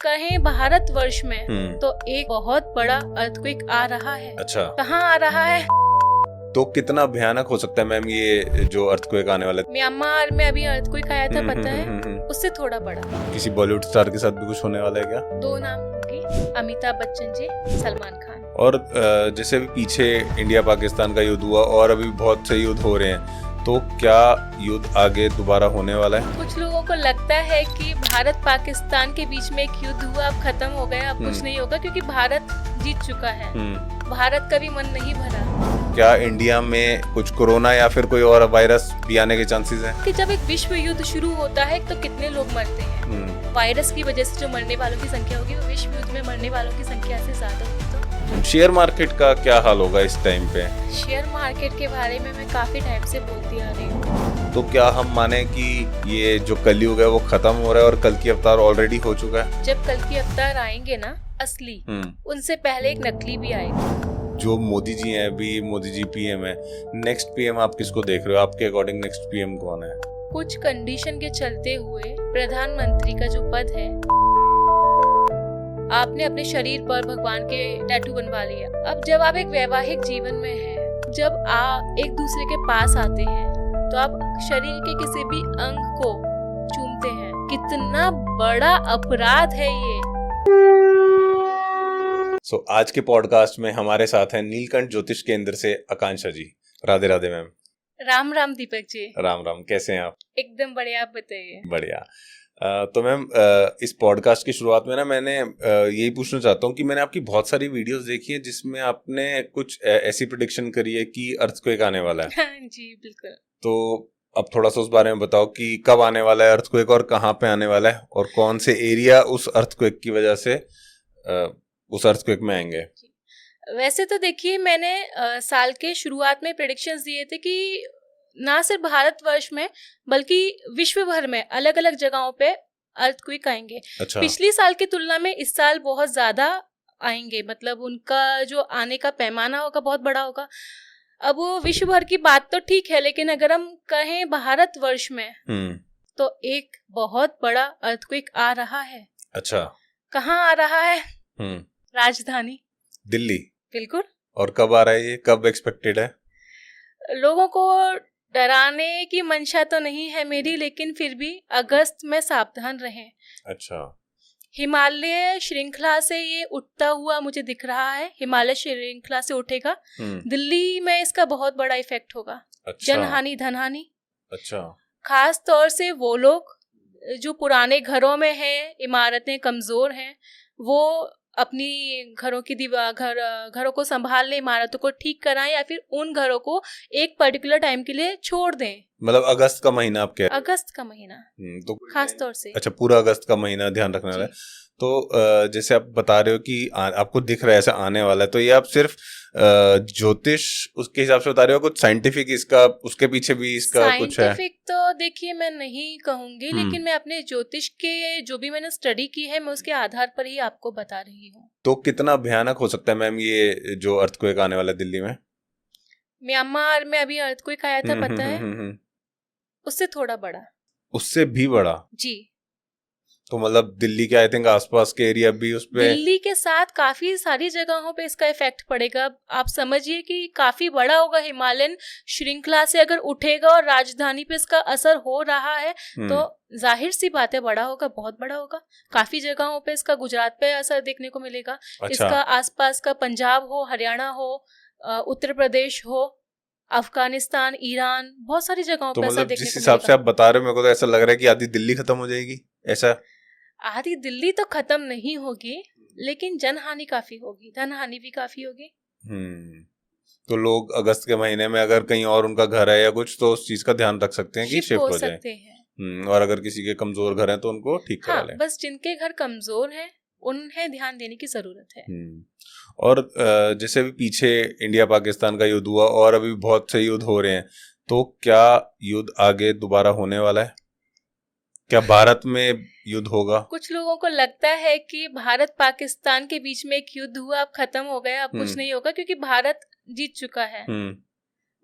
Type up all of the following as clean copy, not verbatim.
कहें भारतवर्ष में तो एक बहुत बड़ा अर्थक्वेक आ रहा है। अच्छा, कहाँ आ रहा है? तो कितना भयानक हो सकता है मैम ये जो अर्थक्वेक आने वाला है? म्यांमार में अभी अर्थक्वेक आया था, पता है? उससे थोड़ा बड़ा। किसी बॉलीवुड स्टार के साथ भी कुछ होने वाला है क्या? 2 नाम होंगे, अमिताभ बच्चन जी, सलमान खान। और जैसे अभी पीछे इंडिया पाकिस्तान का युद्ध हुआ और अभी बहुत से युद्ध हो रहे हैं, तो क्या युद्ध आगे दोबारा होने वाला है? कुछ लोगों को लगता है कि भारत पाकिस्तान के बीच में एक युद्ध हुआ, अब खत्म हो गया, अब कुछ नहीं होगा, क्योंकि भारत जीत चुका है। भारत का भी मन नहीं भरा। क्या इंडिया में कुछ कोरोना या फिर कोई और वायरस भी आने के चांसेस हैं? कि जब एक विश्व युद्ध शुरू होता है तो कितने लोग मरते हैं। वायरस की वजह से जो मरने वालों की संख्या होगी वो विश्व युद्ध में मरने वालों की संख्या से ज्यादा होगी। तो शेयर मार्केट का क्या हाल होगा इस टाइम पे? शेयर मार्केट के बारे में मैं काफी टाइम से बोलती आ रही हूँ। तो क्या हम माने कि ये जो कलयुग है वो खत्म हो रहा है और कल की अवतार ऑलरेडी हो चुका है? जब कल की अवतार आएंगे ना असली, उनसे पहले एक नकली भी आएगा। जो मोदी जी हैं, अभी मोदी जी पीएम है, नेक्स्ट पीएम आप किसको देख रहे हो? आपके अकॉर्डिंग नेक्स्ट पीएम कौन है? कुछ कंडीशन के चलते हुए प्रधानमंत्री का जो पद है, आपने अपने शरीर पर भगवान के टैटू बनवा लिया। अब जब आप एक वैवाहिक जीवन में हैं, जब आप एक दूसरे के पास आते हैं, तो आप शरीर के किसी भी अंग को चूमते हैं। कितना बड़ा अपराध है ये। आज के पॉडकास्ट में हमारे साथ हैं नीलकंठ ज्योतिष केंद्र से आकांक्षा जी। राधे राधे मैम। राम राम दीपक जी। राम राम, कैसे हैं आप? एकदम बढ़िया, आप बताइए। बढ़िया। तो मैम इस पॉडकास्ट की शुरुआत में ना मैंने यही पूछना चाहता हूँ कि मैंने आपकी बहुत सारी वीडियोस देखी है जिसमें आपने कुछ ऐसी प्रेडिक्शन करी है कि अर्थक्वेक आने वाला है। जी बिल्कुल। तो अब थोड़ा सा उस बारे में बताओ कि कब आने वाला है अर्थक्वेक और कहाँ पे आने वाला है और कौन से एरिया उस अर्थक्वेक की वजह से उस अर्थक्वेक में आएंगे। वैसे तो देखिए, मैंने साल के शुरुआत में प्रेडिक्शंस दिए थे कि ना सिर्फ भारतवर्ष में बल्कि विश्व भर में अलग अलग जगहों पे अर्थक्वेक आएंगे। अच्छा। पिछली साल की तुलना में इस साल बहुत ज्यादा आएंगे, मतलब उनका जो आने का पैमाना होगा बहुत बड़ा होगा। अब वो विश्व भर की बात तो ठीक है, लेकिन अगर हम कहें भारतवर्ष में तो एक बहुत बड़ा अर्थक्वेक आ रहा है। अच्छा, कहाँ आ रहा है? राजधानी दिल्ली। बिल्कुल। और कब आ रहा है ये, कब एक्सपेक्टेड है? लोगों को डराने की मंशा तो नहीं है मेरी, लेकिन फिर भी अगस्त में सावधान रहें। अच्छा। हिमालय श्रृंखला से ये उठता हुआ मुझे दिख रहा है, हिमालय श्रृंखला से उठेगा। दिल्ली में इसका बहुत बड़ा इफेक्ट होगा। अच्छा। जनहानि, धनहानि। अच्छा। खास तौर से वो लोग जो पुराने घरों में हैं, इमारतें कमजोर हैं, वो अपनी घरों की घरों को संभाल लें, इमारतों को ठीक कराएं, या फिर उन घरों को एक पर्टिकुलर टाइम के लिए छोड़ दें। मतलब अगस्त का महीना आप कह रहे हैं? अगस्त का महीना तो खास तौर से। अच्छा, पूरा अगस्त का महीना ध्यान रखने वाला है। तो जैसे आप बता रहे हो कि आपको दिख रहा है ऐसा आने वाला है, तो ये आप सिर्फ ज्योतिष उसके हिसाब से बता रहे हो, कुछ साइंटिफिक इसका उसके पीछे भी इसका कुछ है? साइंटिफिक तो देखिए मैं नहीं कहूंगी, लेकिन मैं अपने ज्योतिष के जो भी मैंने स्टडी की है, मैं उसके आधार पर ही आपको बता रही हूँ। तो कितना भयानक हो सकता है मैम ये जो अर्थक्वेक आने वाला है दिल्ली में? म्यांमार में अभी अर्थक्वेक आया था, पता है? उससे थोड़ा बड़ा। उससे भी बड़ा? जी। तो मतलब दिल्ली के आई थिंक आसपास के एरिया भी उस पे, दिल्ली के साथ काफी सारी जगहों पे इसका इफेक्ट पड़ेगा। आप समझिए कि काफी बड़ा होगा। हिमालयन श्रृंखला से अगर उठेगा और राजधानी पे इसका असर हो रहा है तो जाहिर सी बात है बड़ा होगा, बहुत बड़ा होगा। काफी जगहों पे इसका गुजरात पे असर देखने को मिलेगा। अच्छा। इसका आसपास का पंजाब हो, हरियाणा हो, उत्तर प्रदेश हो, अफगानिस्तान, ईरान, बहुत सारी जगहों पे असर देखने को मिलेगा। जिस हिसाब से आप बता रहे हो मेरे को तो ऐसा लग रहा है कि आधी दिल्ली खत्म हो जाएगी। ऐसा? आधी दिल्ली तो खत्म नहीं होगी, लेकिन जनहानि काफी होगी, धनहानि भी काफी होगी। तो लोग अगस्त के महीने में अगर कहीं और उनका घर है या कुछ, तो उस चीज का ध्यान रख सकते हैं कि शिफ्ट हो जाए। और अगर किसी के कमजोर घर हैं तो उनको ठीक करा लें। बस जिनके घर कमजोर हैं उन्हें ध्यान देने की जरूरत है। और जैसे अभी पीछे इंडिया पाकिस्तान का युद्ध हुआ और अभी बहुत से युद्ध हो रहे हैं, तो क्या युद्ध आगे दोबारा होने वाला है? क्या भारत में युद्ध होगा? कुछ लोगों को लगता है कि भारत पाकिस्तान के बीच में एक युद्ध हुआ, अब खत्म हो गया, अब कुछ नहीं होगा, क्योंकि भारत जीत चुका है।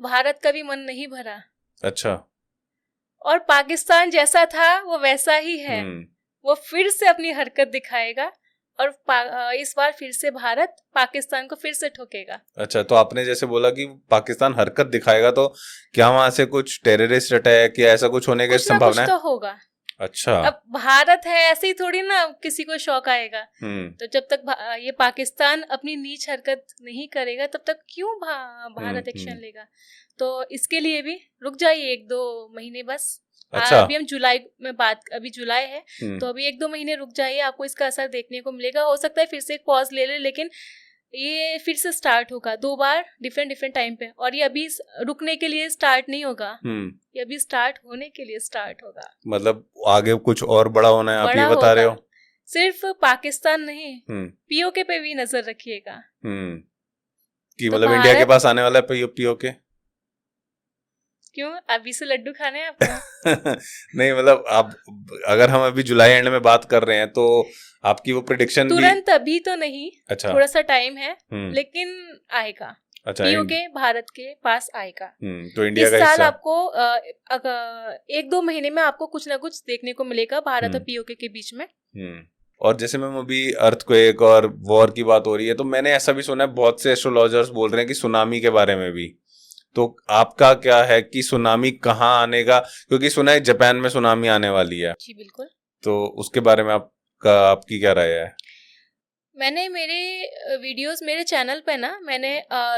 भारत का भी मन नहीं भरा। अच्छा। और पाकिस्तान जैसा था वो वैसा ही है। वो फिर से अपनी हरकत दिखाएगा और इस बार फिर से भारत पाकिस्तान को फिर से ठोकेगा। अच्छा, तो आपने जैसे बोला कि पाकिस्तान हरकत दिखाएगा, तो क्या वहां से कुछ टेररिस्ट अटैक या ऐसा कुछ होने की कुछ ना संभावना कुछ है? तो होगा। अच्छा। अब भारत है, ऐसे ही थोड़ी ना किसी को शौक आएगा। तो जब तक ये पाकिस्तान अपनी नीच हरकत नहीं करेगा तब तक क्यों भारत एक्शन लेगा। तो इसके लिए भी रुक जाइए 1-2 महीने बस। अच्छा। अभी हम जुलाई में अभी जुलाई है, तो अभी 1-2 महीने रुक जाइए, आपको इसका असर देखने को मिलेगा। हो सकता है फिर से एक पॉज ले ले, लेकिन ये फिर से स्टार्ट होगा 2 बार डिफरेंट टाइम पे। और ये अभी रुकने के लिए स्टार्ट नहीं होगा, ये अभी स्टार्ट होने के लिए स्टार्ट होगा। मतलब आगे कुछ और बड़ा होना है, आप ये बता रहे हो? सिर्फ पाकिस्तान नहीं, पीओके पे भी नजर रखिएगा। कि मतलब इंडिया के पास आने वाला है पीओके? क्यों, अभी से लड्डू खाने हैं आपको? नहीं, मतलब आप, अगर हम अभी जुलाई एंड में बात कर रहे हैं तो आपकी वो प्रेडिक्शन तुरंत अभी तो नहीं। अच्छा, थोड़ा सा टाइम है, लेकिन आएगा। अच्छा, पीओके भारत के पास आएगा। तो इंडिया का इस साल आपको 1-2 महीने में आपको कुछ ना कुछ देखने को मिलेगा भारत और पीओके के बीच में। और जैसे मैम अभी अर्थक्वेक और वॉर की बात हो रही है, तो मैंने ऐसा भी सुना है, बहुत से एस्ट्रोलॉजर्स बोल रहे हैं कि सुनामी के बारे में भी। तो आपका क्या है कि सुनामी कहाँ आने का, क्योंकि सुना है जापान में सुनामी आने वाली है। जी बिल्कुल। तो उसके बारे में आपकी क्या राय है? मैंने मेरे वीडियोस, मेरे चैनल पे ना, मैंने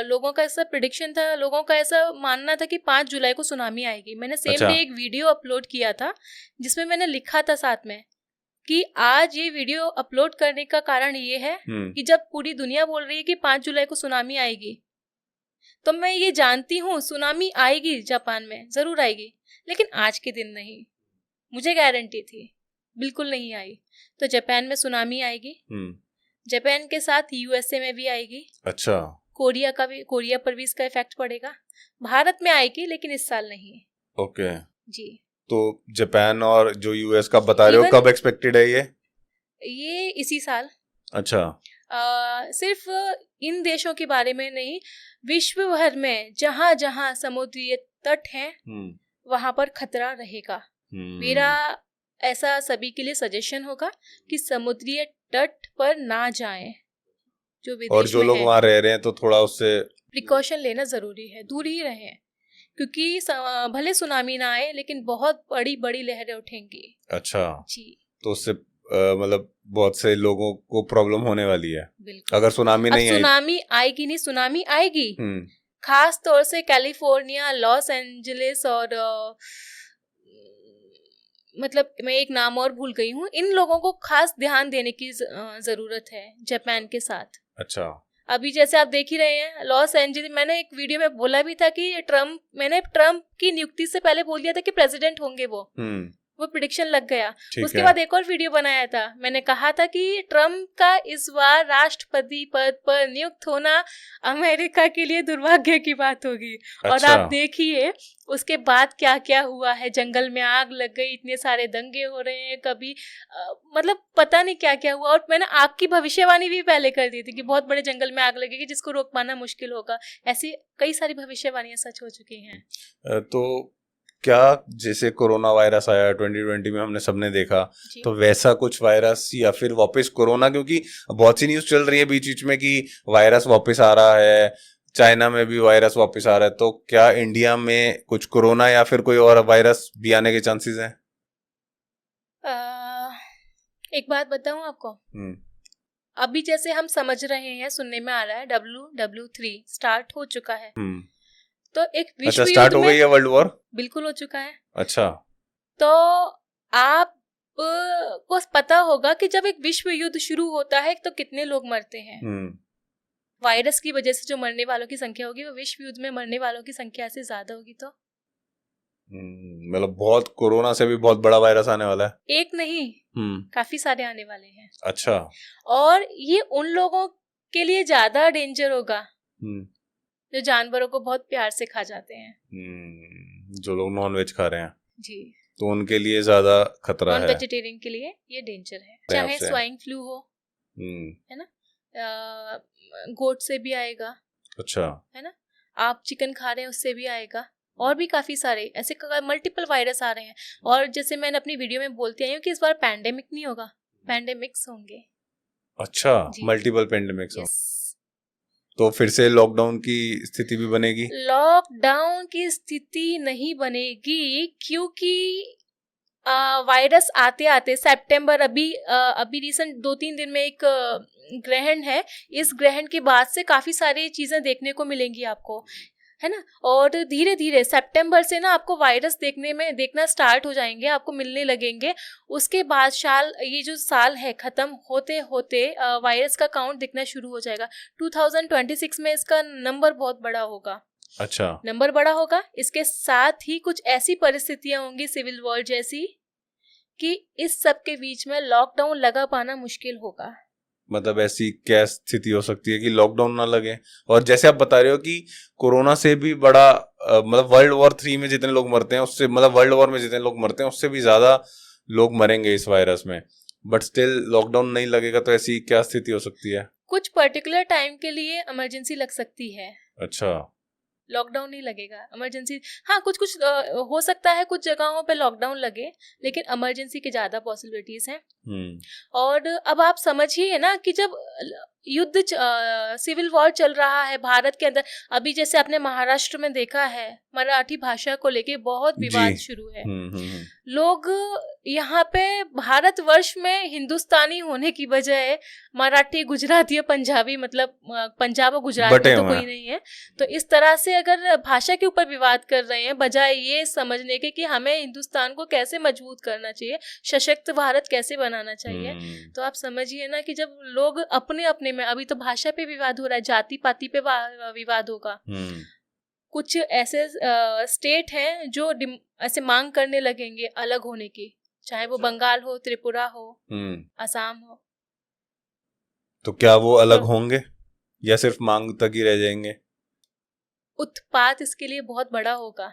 लोगों का ऐसा प्रेडिक्शन था, लोगों का ऐसा मानना था कि 5 जुलाई को सुनामी आएगी। मैंने सेम डे एक वीडियो अपलोड किया था जिसमें मैंने लिखा था साथ में कि आज ये वीडियो अपलोड करने का कारण ये है कि जब पूरी दुनिया बोल रही है कि 5 जुलाई को सुनामी आएगी, तो मैं ये जानती हूँ सुनामी आएगी, जापान में जरूर आएगी, लेकिन आज के दिन नहीं। मुझे गारंटी थी, बिल्कुल नहीं आई। तो जापान में सुनामी आएगी, जापान के साथ यूएसए में भी आएगी। अच्छा। कोरिया पर भी इसका इफेक्ट पड़ेगा। भारत में आएगी लेकिन इस साल नहीं। ओके जी। तो जापान और जो यूएस का बता रहे हो, कब एक्सपेक्टेड है ये इसी साल। अच्छा। सिर्फ इन देशों के बारे में नहीं, विश्व भर में जहाँ जहाँ समुद्री तट हैं वहां पर खतरा रहेगा। मेरा ऐसा सभी के लिए सजेशन होगा कि समुद्री तट पर ना जाएं, जो विदेश और जो लोग वहाँ रह रहे हैं तो थोड़ा उससे प्रिकॉशन लेना जरूरी है, दूर ही रहें, क्योंकि भले सुनामी ना आए लेकिन बहुत बड़ी बड़ी लहरें उठेंगी। अच्छा जी। तो उससे मतलब बहुत से लोगों को प्रॉब्लम होने वाली है। बिल्कुल। अगर सुनामी नहीं सुनामी आएगी नहीं, सुनामी आएगी। खास तौर से कैलिफोर्निया, लॉस एंजलिस और मतलब मैं एक नाम और भूल गई हूँ, इन लोगों को खास ध्यान देने की जरूरत है जापान के साथ। अच्छा। अभी जैसे आप देख ही रहे हैं लॉस एंजलिस, मैंने एक वीडियो में बोला भी था कि मैंने ट्रम्प की नियुक्ति से पहले बोल दिया था कि प्रेसिडेंट होंगे वो प्रेडिक्शन लग गया। उसके बाद एक और वीडियो बनाया था, मैंने कहा था कि ट्रम्प का इस बार राष्ट्रपति पद पर नियुक्त होना अमेरिका के लिए दुर्भाग्य की बात होगी। अच्छा। और आप देखिए उसके बाद क्या क्या हुआ है, जंगल में आग लग गई, इतने सारे दंगे हो रहे हैं, कभी मतलब पता नहीं क्या क्या हुआ। और मैंने आग की भविष्यवाणी भी पहले कर दी थी कि बहुत बड़े जंगल में आग लगेगी जिसको रोक पाना मुश्किल होगा। ऐसी कई सारी भविष्यवाणियां सच हो चुकी हैं। तो क्या जैसे कोरोना वायरस आया 2020 में, हमने सबने देखा, तो वैसा कुछ वायरस या फिर वापस कोरोना, क्योंकि बहुत सी न्यूज़ चल रही है बीच बीच में कि वायरस वापस आ रहा है, चाइना में भी वायरस वापस आ रहा है, तो क्या इंडिया में कुछ कोरोना या फिर कोई और वायरस भी आने के चांसेस हैं? एक बात बताऊं आपको, अभी जैसे हम समझ रहे हैं, सुनने में आ रहा है WW3 स्टार्ट हो चुका है। तो एक विश्व युद्ध स्टार्ट हो गई है, वर्ल्ड वॉर बिल्कुल हो चुका है। अच्छा। तो आप को पता होगा कि जब एक विश्व युद्ध शुरू होता है तो कितने लोग मरते हैं। वायरस की वजह से जो मरने वालों की संख्या होगी वो विश्व युद्ध में मरने वालों की संख्या से ज्यादा होगी। तो मतलब बहुत, कोरोना से भी बहुत बड़ा वायरस आने वाला है। एक नहीं, काफी सारे आने वाले हैं। अच्छा। और ये उन लोगों के लिए ज्यादा डेंजर होगा जो जानवरों को बहुत प्यार से खा जाते हैं। जो लोग नॉन वेज खा रहे हैं जी, तो उनके लिए ज्यादा खतरा है। नॉन वेजिटेरियन के लिए ये डेंजर है। चाहे स्वाइन फ्लू हो, है ना, गोट से भी आएगा। अच्छा। है ना, आप चिकन खा रहे हैं उससे भी आएगा। और भी काफ़ी सारे ऐसे मल्टीपल वायरस आ रहे हैं। और जैसे मैंने अपनी वीडियो में बोलती आई हूँ कि इस बार पैंडेमिक नहीं होगा, पैंडेमिक्स होंगे। अच्छा, जी। मल्टीपल पेंडेमिक्स हो, यस। तो फिर से लॉकडाउन की स्थिति भी बनेगी? लॉकडाउन की स्थिति नहीं बनेगी, क्योंकि वायरस आते आते सितंबर, अभी रिसेंट 2-3 दिन में एक ग्रहण है। इस ग्रहण के बाद से काफ़ी सारी चीज़ें देखने को मिलेंगी आपको, है ना। और धीरे धीरे सितंबर से ना आपको वायरस देखना स्टार्ट हो जाएंगे, आपको मिलने लगेंगे। उसके बाद ये जो साल है ख़त्म होते होते वायरस का काउंट दिखना शुरू हो जाएगा। 2026 में इसका नंबर बहुत बड़ा होगा। अच्छा, नंबर बड़ा होगा, इसके साथ ही कुछ ऐसी परिस्थितियां होंगी सिविल वॉर जैसी कि इस सब के बीच में लॉकडाउन लगा पाना मुश्किल होगा। मतलब ऐसी क्या स्थिति हो सकती है कि लॉकडाउन ना लगे? और जैसे आप बता रहे हो कि कोरोना से भी बड़ा मतलब वर्ल्ड वॉर 3 में जितने लोग मरते हैं उससे, मतलब वर्ल्ड वॉर में जितने लोग मरते हैं उससे भी ज्यादा लोग मरेंगे इस वायरस में, बट स्टिल लॉकडाउन नहीं लगेगा, तो ऐसी क्या स्थिति हो सकती है? कुछ पर्टिकुलर टाइम के लिए इमरजेंसी लग सकती है। अच्छा, लॉकडाउन नहीं लगेगा, इमरजेंसी। हाँ, कुछ कुछ हो सकता है कुछ जगहों पे लॉकडाउन लगे, लेकिन इमरजेंसी की ज़्यादा पॉसिबिलिटीज हैं। और अब आप समझिए ना कि जब युद्ध सिविल वॉर चल रहा है भारत के अंदर, अभी जैसे आपने महाराष्ट्र में देखा है मराठी भाषा को लेके बहुत विवाद शुरू है। लोग यहाँ पे भारतवर्ष में हिंदुस्तानी होने की बजाय मराठी, गुजराती और पंजाबी, मतलब पंजाब और गुजरात में तो कोई नहीं है, तो इस तरह से अगर भाषा के ऊपर विवाद कर रहे हैं बजाय ये समझने के कि हमें हिंदुस्तान को कैसे मजबूत करना चाहिए, सशक्त भारत कैसे बनाना चाहिए, तो आप समझिए ना कि जब लोग अपने अपने में, अभी तो भाषा पे विवाद हो रहा है, जाति पाति पे विवाद होगा। कुछ ऐसे स्टेट हैं जो ऐसे मांग करने लगेंगे अलग होने की, चाहे वो बंगाल हो, त्रिपुरा हो, असम हो। तो क्या वो अलग होंगे या सिर्फ मांग तक ही रह जाएंगे? उत्पात इसके लिए बहुत बड़ा होगा,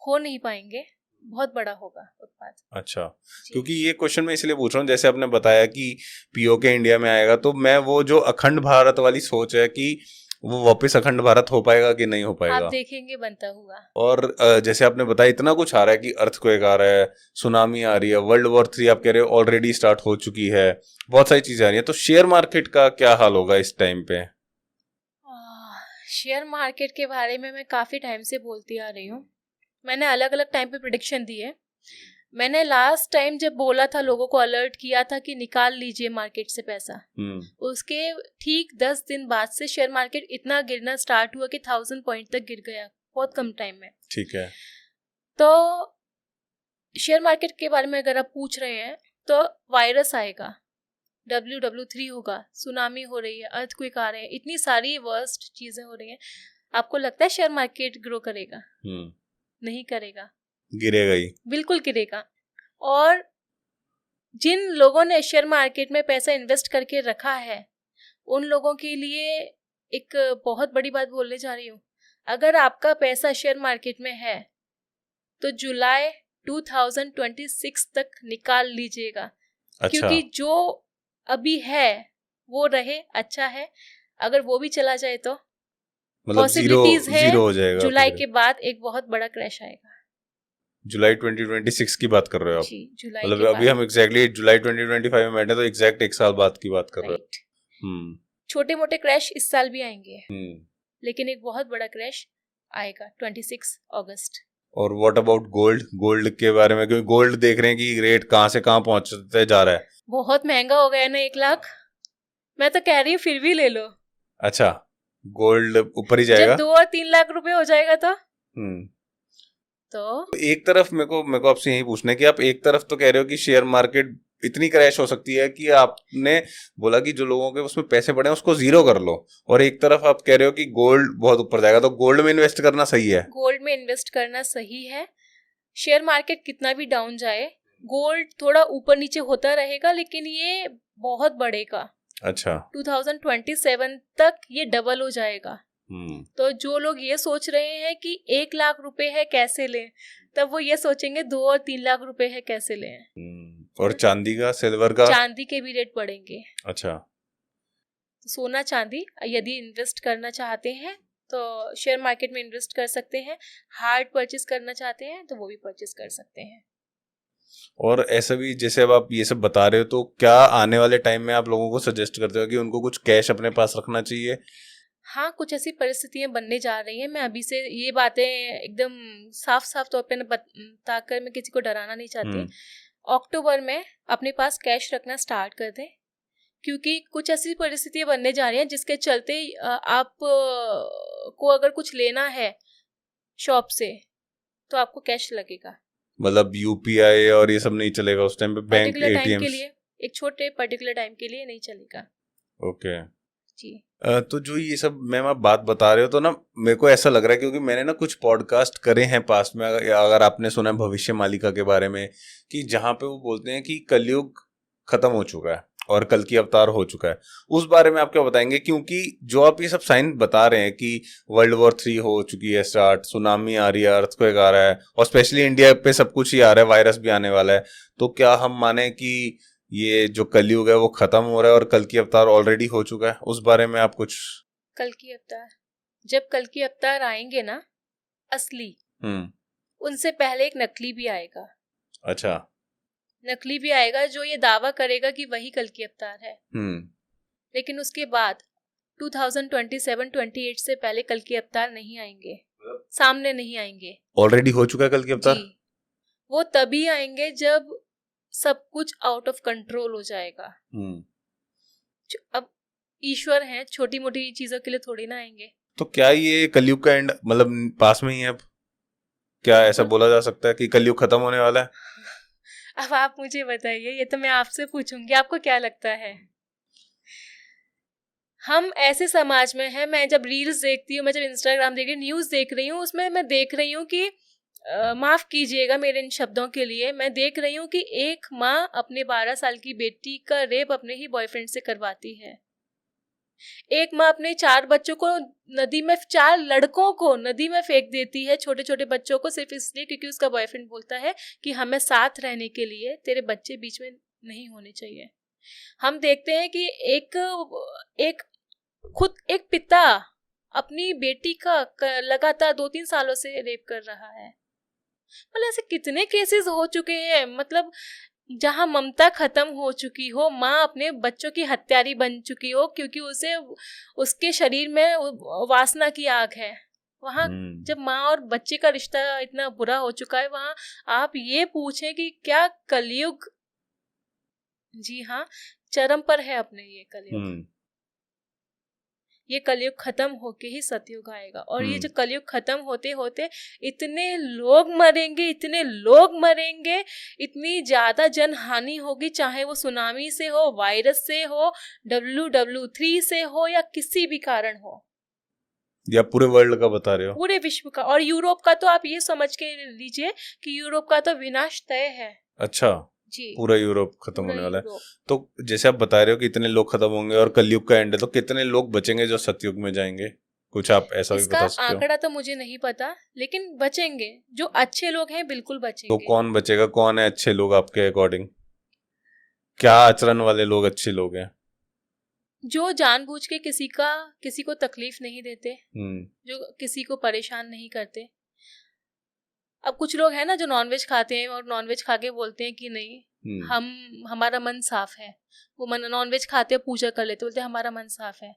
हो नहीं पाएंगे, बहुत बड़ा होगा उत्पाद। अच्छा, क्योंकि ये क्वेश्चन मैं इसलिए पूछ रहा हूँ, जैसे आपने बताया कि पीओके इंडिया में आएगा, तो मैं वो जो अखंड भारत वाली सोच है कि वो वापस अखंड भारत हो पाएगा कि नहीं हो पाएगा, आप देखेंगे बनता हुआ। और जैसे आपने बताया इतना कुछ आ रहा है कि अर्थक्वेक आ रहा है, सुनामी आ रही है, वर्ल्ड वॉर 3 आप कह रहे हो ऑलरेडी स्टार्ट हो चुकी है, बहुत सारी चीजें आ रही है, तो शेयर मार्केट का क्या हाल होगा इस टाइम पे? शेयर मार्केट के बारे में मैं काफी टाइम से बोलती आ रही हूँ, मैंने अलग अलग टाइम पे प्रेडिक्शन दी है। मैंने लास्ट टाइम जब बोला था, लोगों को अलर्ट किया था कि निकाल लीजिए मार्केट से पैसा, उसके ठीक 10 दिन बाद से शेयर मार्केट इतना गिरना स्टार्ट हुआ कि 1000 पॉइंट तक गिर गया, बहुत कम टाइम में। ठीक है, तो शेयर मार्केट के बारे में अगर आप पूछ रहे हैं तो वायरस आएगा, WW3 होगा, सुनामी हो रही है, अर्थक्वेक आ रहे हैं, इतनी सारी वर्स्ट चीजें हो रही हैं। आपको लगता है शेयर मार्केट ग्रो करेगा? नहीं करेगा, गिरेगा ही, बिल्कुल गिरेगा। और जिन लोगों ने शेयर मार्केट में पैसा इन्वेस्ट करके रखा है उन लोगों के लिए एक बहुत बड़ी बात बोलने जा रही हूँ। अगर आपका पैसा शेयर मार्केट में है तो जुलाई 2026 तक निकाल लीजिएगा। अच्छा। क्योंकि जो अभी है वो रहे, अच्छा है, अगर वो भी चला जाए तो पॉसिबिलिटीज है जीरो हो जाएगा, जुलाई के बाद एक बहुत बड़ा क्रैश आएगा। जुलाई 2026 की बात कर रहे हो आप? जी, जुलाई, मतलब अभी हम एग्जैक्टली जुलाई 2025 में बैठे तो एग्जैक्ट एक साल बाद की बात कर रहे हो। छोटे मोटे क्रैश इस साल भी आएंगे, लेकिन एक बहुत बड़ा क्रैश आएगा 26 अगस्त। और व्हाट अबाउट गोल्ड? गोल्ड के बारे में, क्योंकि गोल्ड देख रहे हैं कि रेट कहाँ से कहाँ पहुंचते जा रहा है, बहुत महंगा हो गया ना, 1 लाख। मैं तो कह रही हूँ फिर भी ले लो। अच्छा, गोल्ड ऊपर ही जाएगा जब 2 और 3 लाख रुपए हो जाएगा तो एक तरफ मेरे को आपसे यही पूछना है कि आप एक तरफ तो कह रहे हो कि शेयर मार्केट इतनी क्रैश हो सकती है कि आपने बोला कि जो लोगों के उसमें पैसे पड़े हैं उसको जीरो कर लो, और एक तरफ आप कह रहे हो कि गोल्ड बहुत ऊपर जाएगा, तो गोल्ड में इन्वेस्ट करना सही है? गोल्ड में इन्वेस्ट करना सही है। शेयर मार्केट कितना भी डाउन जाए, गोल्ड थोड़ा ऊपर नीचे होता रहेगा, लेकिन ये बहुत बढ़ेगा। अच्छा, 2027 तक ये डबल हो जाएगा। तो जो लोग ये सोच रहे हैं कि 1 लाख रुपए है कैसे लें, तब वो ये सोचेंगे 2 और 3 लाख रुपए है कैसे लें। और चांदी का, सिल्वर का? चांदी के भी रेट बढ़ेंगे। अच्छा, सोना चांदी यदि इन्वेस्ट करना चाहते हैं तो शेयर मार्केट में इन्वेस्ट कर सकते हैं, हार्ड परचेस करना चाहते हैं तो वो भी परचेस कर सकते हैं। और ऐसा भी जैसे अब आप ये सब बता रहे हो, तो क्या आने वाले टाइम में आप लोगों को सजेस्ट करते हो कि उनको कुछ कैश अपने पास रखना चाहिए? हाँ, कुछ ऐसी परिस्थितियां बनने जा रही हैं। मैं अभी से ये बातें एकदम साफ साफ तौर पे बताकर मैं किसी को डराना नहीं चाहती। अक्टूबर में अपने पास कैश रखना स्टार्ट कर दें, क्योंकि कुछ ऐसी परिस्थितियां बनने जा रही हैं जिसके चलते आप को अगर कुछ लेना है शॉप से तो आपको कैश लगेगा। मतलब यूपीआई और ये सब नहीं चलेगा उस टाइम पे, बैंक पर्टिकुलर टाइम के एटीएम्स? लिए, एक छोटे पर्टिकुलर टाइम के लिए नहीं चलेगा। ओके जी। तो जो ये सब मैम आप बात बता रहे हो, तो ना मेरे को ऐसा लग रहा है, क्योंकि मैंने ना कुछ पॉडकास्ट करे हैं पास्ट में, अगर आपने सुना है भविष्य मालिका के बारे में, कि जहाँ पे वो बोलते हैं कि कलयुग खत्म हो चुका है और कल की अवतार हो चुका है। उस बारे में आप क्या बताएंगे? क्योंकि जो आप ये सब साइन बता रहे हैं कि वर्ल्ड वॉर 3 हो चुकी है स्टार्ट, सुनामी आ रही है, अर्थक्वेक आ रहा है, और स्पेशली इंडिया पे सब कुछ ही आ रहा है, वायरस भी आने वाला है, तो क्या हम माने कि ये जो कलयुग है वो खत्म हो रहा है और कल की अवतार ऑलरेडी हो चुका है? उस बारे में आप कुछ। कल की अवतार, जब कल की अवतार आएंगे ना असली, उनसे पहले एक नकली भी आएगा। अच्छा। नकली भी आएगा जो ये दावा करेगा कि वही कल की अवतार है। लेकिन उसके बाद 2027-28 से पहले कल की अवतार नहीं आएंगे, सामने नहीं आएंगे। ऑलरेडी हो चुका है कल की अवतार? जी, वो तभी आएंगे जब सब कुछ आउट ऑफ कंट्रोल हो जाएगा। अब ईश्वर हैं, छोटी मोटी चीजों के लिए थोड़ी ना आएंगे। तो क्या ये कलयुग का एंड मतलब पास में ही है अब? क्या ऐसा बोला जा सकता है कि कलयुग खत्म होने वाला है? अब आप मुझे बताइए, ये तो मैं आपसे पूछूंगी, आपको क्या लगता है? हम ऐसे समाज में हैं, मैं जब रील्स देखती हूँ, मैं जब इंस्टाग्राम देख रही हूँ, न्यूज़ देख रही हूँ, उसमें मैं देख रही हूँ कि माफ कीजिएगा मेरे इन शब्दों के लिए, मैं देख रही हूँ कि एक माँ अपने 12 साल की बेटी का रेप अपने ही बॉयफ्रेंड से करवाती है। एक माँ अपने 4 बच्चों को नदी में, 4 लड़कों को नदी में फेंक देती है, छोटे छोटे बच्चों को, सिर्फ इसलिए क्योंकि उसका बॉयफ्रेंड बोलता है कि हमें साथ रहने के लिए तेरे बच्चे बीच में नहीं होने चाहिए। हम देखते हैं कि खुद एक पिता अपनी बेटी का लगातार 2-3 सालों से रेप कर रहा है। मतलब ऐसे कितने केसेस हो चुके हैं, मतलब जहाँ ममता खत्म हो चुकी हो, माँ अपने बच्चों की हत्यारी बन चुकी हो क्योंकि उसे उसके शरीर में वासना की आग है। वहाँ जब माँ और बच्चे का रिश्ता इतना बुरा हो चुका है, वहाँ आप ये पूछें कि क्या कलयुग, जी हाँ, चरम पर है अपने ये कलयुग। ये कलयुग खत्म होके ही सतयुग आएगा। और ये जो कलयुग खत्म होते होते इतने लोग मरेंगे, इतने लोग मरेंगे, इतनी ज्यादा जनहानि होगी, चाहे वो सुनामी से हो, वायरस से हो, WW3 से हो, या किसी भी कारण हो। या पूरे वर्ल्ड का बता रहे हो? पूरे विश्व का। और यूरोप का तो आप ये समझ के लीजिए कि यूरोप का तो विनाश तय है। अच्छा जी, पूरा यूरोप खत्म होने वाला है। तो जैसे आप बता रहे हो कि इतने लोग खत्म होंगे और कलयुग का एंड है, तो कितने लोग बचेंगे जो सतयुग में जाएंगे? कुछ आप ऐसा भी बता सकते हो? आंकड़ा तो मुझे नहीं पता, लेकिन बचेंगे जो अच्छे लोग हैं, बिल्कुल बचेंगे। तो कौन बचेगा? कौन है अच्छे लोग आपके अकॉर्डिंग? क्या आचरण वाले लोग अच्छे लोग हैं? जो जानबूझ के किसी को तकलीफ नहीं देते, जो किसी को परेशान नहीं करते। अब कुछ लोग हैं ना जो नॉनवेज खाते हैं और नॉनवेज खा के बोलते हैं कि नहीं, हमारा मन साफ है। वो नॉनवेज खाते हैं, पूजा कर लेते, बोलते हैं हमारा मन साफ है।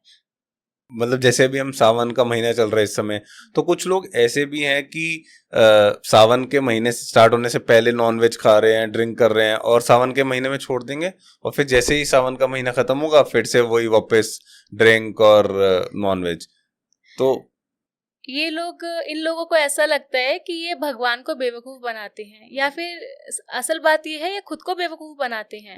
मतलब जैसे अभी हम सावन का महीना चल रहा है इस समय, तो कुछ लोग ऐसे भी हैं कि सावन के महीने से स्टार्ट होने से पहले नॉनवेज खा रहे हैं, ड्रिंक कर रहे हैं, और सावन के महीने में छोड़ देंगे, और फिर जैसे ही सावन का महीना खत्म होगा फिर से वही वापस ड्रिंक और नॉनवेज। तो ये लोग, इन लोगों को ऐसा लगता है कि ये भगवान को बेवकूफ बनाते हैं, या फिर असल बात ये है ये खुद को बेवकूफ बनाते हैं।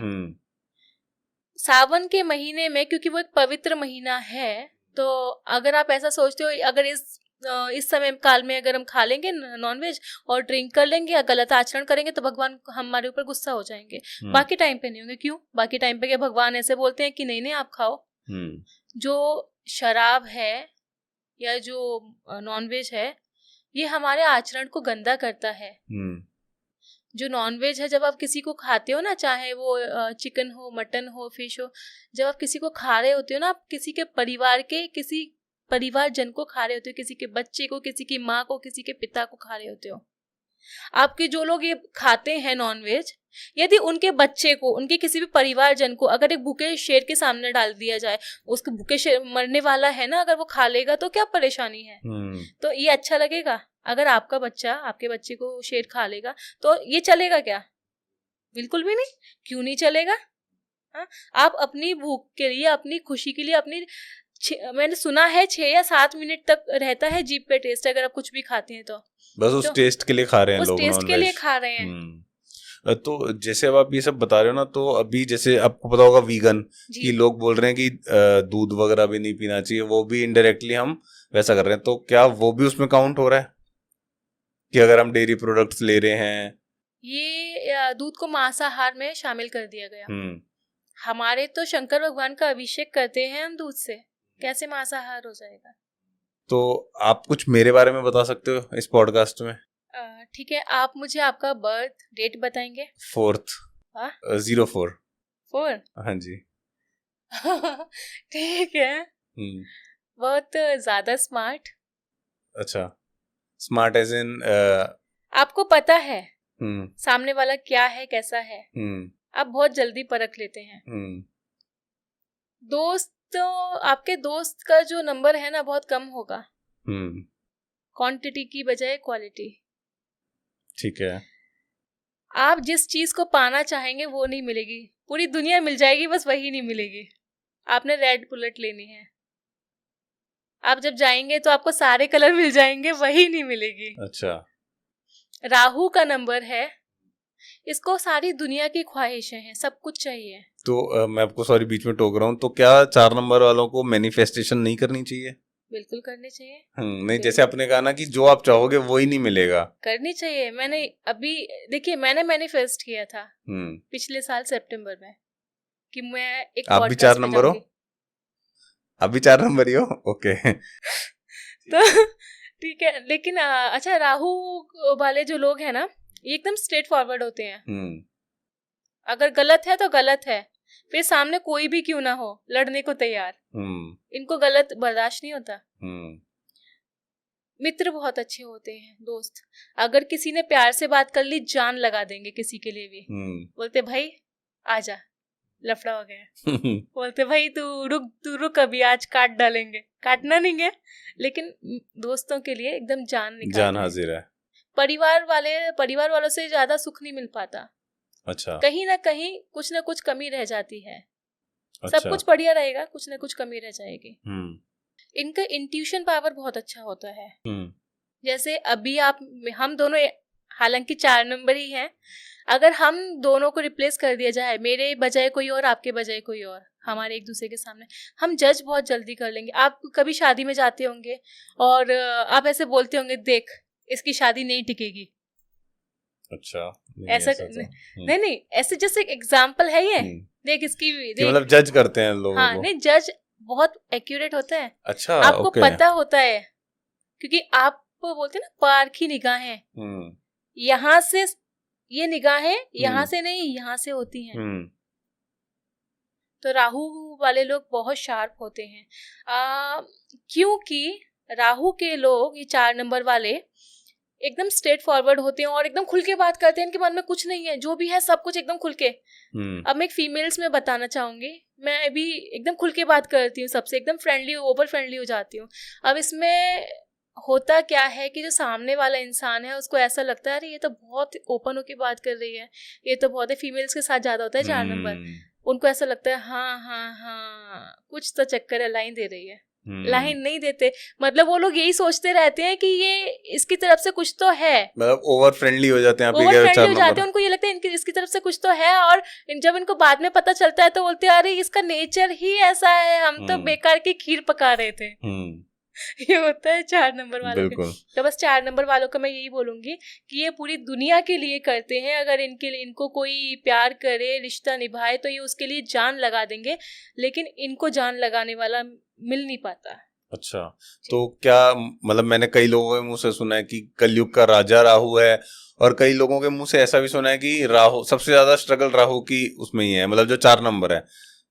सावन के महीने में, क्योंकि वो एक पवित्र महीना है, तो अगर आप ऐसा सोचते हो, अगर इस समय काल में अगर हम खा लेंगे नॉनवेज और ड्रिंक कर लेंगे या गलत आचरण करेंगे तो भगवान हमारे ऊपर गुस्सा हो जाएंगे। बाकी टाइम पे नहीं होंगे। क्यों? बाकी टाइम पे क्या भगवान ऐसे बोलते हैं कि नहीं नहीं आप खाओ? जो शराब है या जो नॉनवेज है, ये हमारे आचरण को गंदा करता है। जो नॉनवेज है, जब आप किसी को खाते हो ना, चाहे वो चिकन हो, मटन हो, फिश हो, जब आप किसी को खा रहे होते हो ना, आप किसी के परिवार के किसी परिवारजन को खा रहे होते हो, किसी के बच्चे को, किसी की माँ को, किसी के पिता को खा रहे होते हो। आपके जो लोग ये खाते हैं नॉनवेज, यदि उनके बच्चे को, उनके किसी भी परिवारजन को अगर एक भूखे शेर के सामने डाल दिया जाए, उसके भूखे शेर मरने वाला है ना, अगर वो खा लेगा तो क्या परेशानी है? तो ये अच्छा लगेगा? अगर आपका बच्चा आपके बच्चे को शेर खा लेगा तो ये चलेगा क्या? बिल्कुल भी नहीं। क्यों नहीं चलेगा? हाँ, आप अपनी भूख के लिए, अपनी खुशी के लिए, अपनी मैंने सुना है 6 या 7 मिनट तक रहता है जीभ पे टेस्ट, अगर आप कुछ भी खाते हैं तो बस उस टेस्ट के लिए खा रहे हैं लोग, उस टेस्ट के लिए खा रहे हैं। तो जैसे अब आप ये सब बता रहे हो ना, तो अभी जैसे आपको पता होगा वीगन कि लोग बोल रहे हैं कि दूध वगैरह भी नहीं पीना चाहिए, वो भी इनडायरेक्टली हम वैसा कर रहे हैं, तो क्या वो भी उसमें काउंट हो रहा है कि अगर हम डेयरी प्रोडक्ट्स ले रहे हैं? ये दूध को मांसाहार में शामिल कर दिया गया। हमारे तो शंकर भगवान का अभिषेक करते हैं हम दूध से, कैसे मांसाहार हो जाएगा? तो आप कुछ मेरे बारे में बता सकते हो इस पॉडकास्ट में? ठीक है, आप मुझे आपका बर्थ डेट बताएंगे? 4th 04 4। हाँ जी। ठीक है। बहुत ज्यादा स्मार्ट। अच्छा, स्मार्ट एज इन आपको पता है सामने वाला क्या है, कैसा है, आप बहुत जल्दी परख लेते हैं। दोस्त, तो आपके दोस्त का जो नंबर है ना बहुत कम होगा, क्वांटिटी की बजाय क्वालिटी। ठीक है। आप जिस चीज को पाना चाहेंगे वो नहीं मिलेगी, पूरी दुनिया मिल जाएगी, बस वही नहीं मिलेगी। आपने रेड बुलेट लेनी है, आप जब जाएंगे तो आपको सारे कलर मिल जाएंगे, वही नहीं मिलेगी। अच्छा। राहु का नंबर है, इसको सारी दुनिया की ख्वाहिशें हैं, सब कुछ चाहिए। तो मैं आपको सॉरी बीच में टोक रहा हूँ, तो क्या 4 नंबर वालों को मैनिफेस्टेशन नहीं करनी चाहिए? बिल्कुल करनी चाहिए। नहीं, जैसे आपने कहा ना कि जो आप चाहोगे वो ही नहीं मिलेगा, करनी चाहिए। मैंने अभी देखिए, मैंने मैनिफेस्ट किया था पिछले साल सितंबर में कि मैं एक आप भी 4 नंबर हो? आप भी 4 नंबर ही हो? ओके। तो ठीक है, लेकिन अच्छा, राहु वाले जो लोग हैं ना, ये एकदम स्ट्रेट फॉरवर्ड होते हैं। अगर गलत है तो गलत है, फिर सामने कोई भी क्यों ना हो लड़ने को तैयार। इनको गलत बर्दाश्त नहीं होता। मित्र बहुत अच्छे होते हैं, दोस्त। अगर किसी ने प्यार से बात कर ली, जान लगा देंगे किसी के लिए भी। बोलते भाई आजा, लफड़ा हो गया। बोलते भाई तू रुक अभी, आज काट डालेंगे। काटना नहीं है, लेकिन दोस्तों के लिए एकदम जान हाजिर है। परिवार वालों से ज्यादा सुख नहीं मिल पाता। अच्छा। कहीं ना कहीं कुछ ना कुछ कमी रह जाती है। अच्छा। सब कुछ बढ़िया रहेगा, कुछ ना कुछ कमी रह जाएगी। इनका इंट्यूशन पावर बहुत अच्छा होता है। जैसे अभी हम दोनों हालांकि 4 नंबर ही हैं, अगर हम दोनों को रिप्लेस कर दिया जाए, मेरे बजाय कोई और, आपके बजाय कोई और, हमारे एक दूसरे के सामने, हम जज बहुत जल्दी कर लेंगे। आप कभी शादी में जाते होंगे और आप ऐसे बोलते होंगे, देख इसकी शादी नहीं टिकेगी। अच्छा। ऐसा नहीं, ऐसे जैसे एग्जाम्पल है ये। देख इसकी, मतलब जज करते हैं लोगों को। नहीं, जज बहुत एक्यूरेट होता है। अच्छा, आपको पता होता है, क्योंकि आप बोलते हैं ना पारखी निगाहें। यहाँ से ये निगाहें यहाँ से नहीं, यहाँ से होती हैं। तो राहु वाले लोग बहुत शार्प होते हैं। क्योंकि राहु के लोग, ये 4 नंबर वाले, एकदम स्ट्रेट फॉरवर्ड होते हैं और एकदम खुल के बात करते हैं। इनके मन में कुछ नहीं है, जो भी है सब कुछ एकदम खुल के। अब मैं एक फीमेल्स में बताना चाहूंगी, मैं भी एकदम खुल के बात करती हूँ सबसे, एकदम फ्रेंडली, ओवर फ्रेंडली हो जाती हूँ। अब इसमें होता क्या है कि जो सामने वाला इंसान है उसको ऐसा लगता है, अरे ये तो बहुत ओपन होके बात कर रही है, ये तो बहुत है। फीमेल्स के साथ ज्यादा होता है 4 नंबर, उनको ऐसा लगता है हाँ कुछ तो चक्कर है, लाइन दे रही है। लाइन नहीं देते, मतलब वो लोग यही सोचते रहते हैं कि ये इसकी तरफ से कुछ तो है, मतलब ओवर फ्रेंडली हो जाते हैं। उनको ये लगता है इसकी तरफ से कुछ तो है, और जब इनको बाद में पता चलता है तो बोलते हैं अरे इसका नेचर ही ऐसा है, हम तो बेकार की खीर पका रहे थे। ये होता है 4 नंबर वालों के। तो बस 4 नंबर वालों का मैं यही बोलूंगी कि ये पूरी दुनिया के लिए करते हैं। अगर इनको कोई प्यार करे, रिश्ता निभाए, तो ये उसके लिए जान लगा देंगे, लेकिन इनको जान लगाने वाला मिल नहीं पाता। अच्छा, तो क्या मतलब मैंने कई लोगों के मुंह से सुना है कि कलयुग का राजा राहु है, और कई लोगों के मुंह से ऐसा भी सुना है कि राहु सबसे ज्यादा स्ट्रगल राहु की उसमें ही है, मतलब जो 4 नंबर है,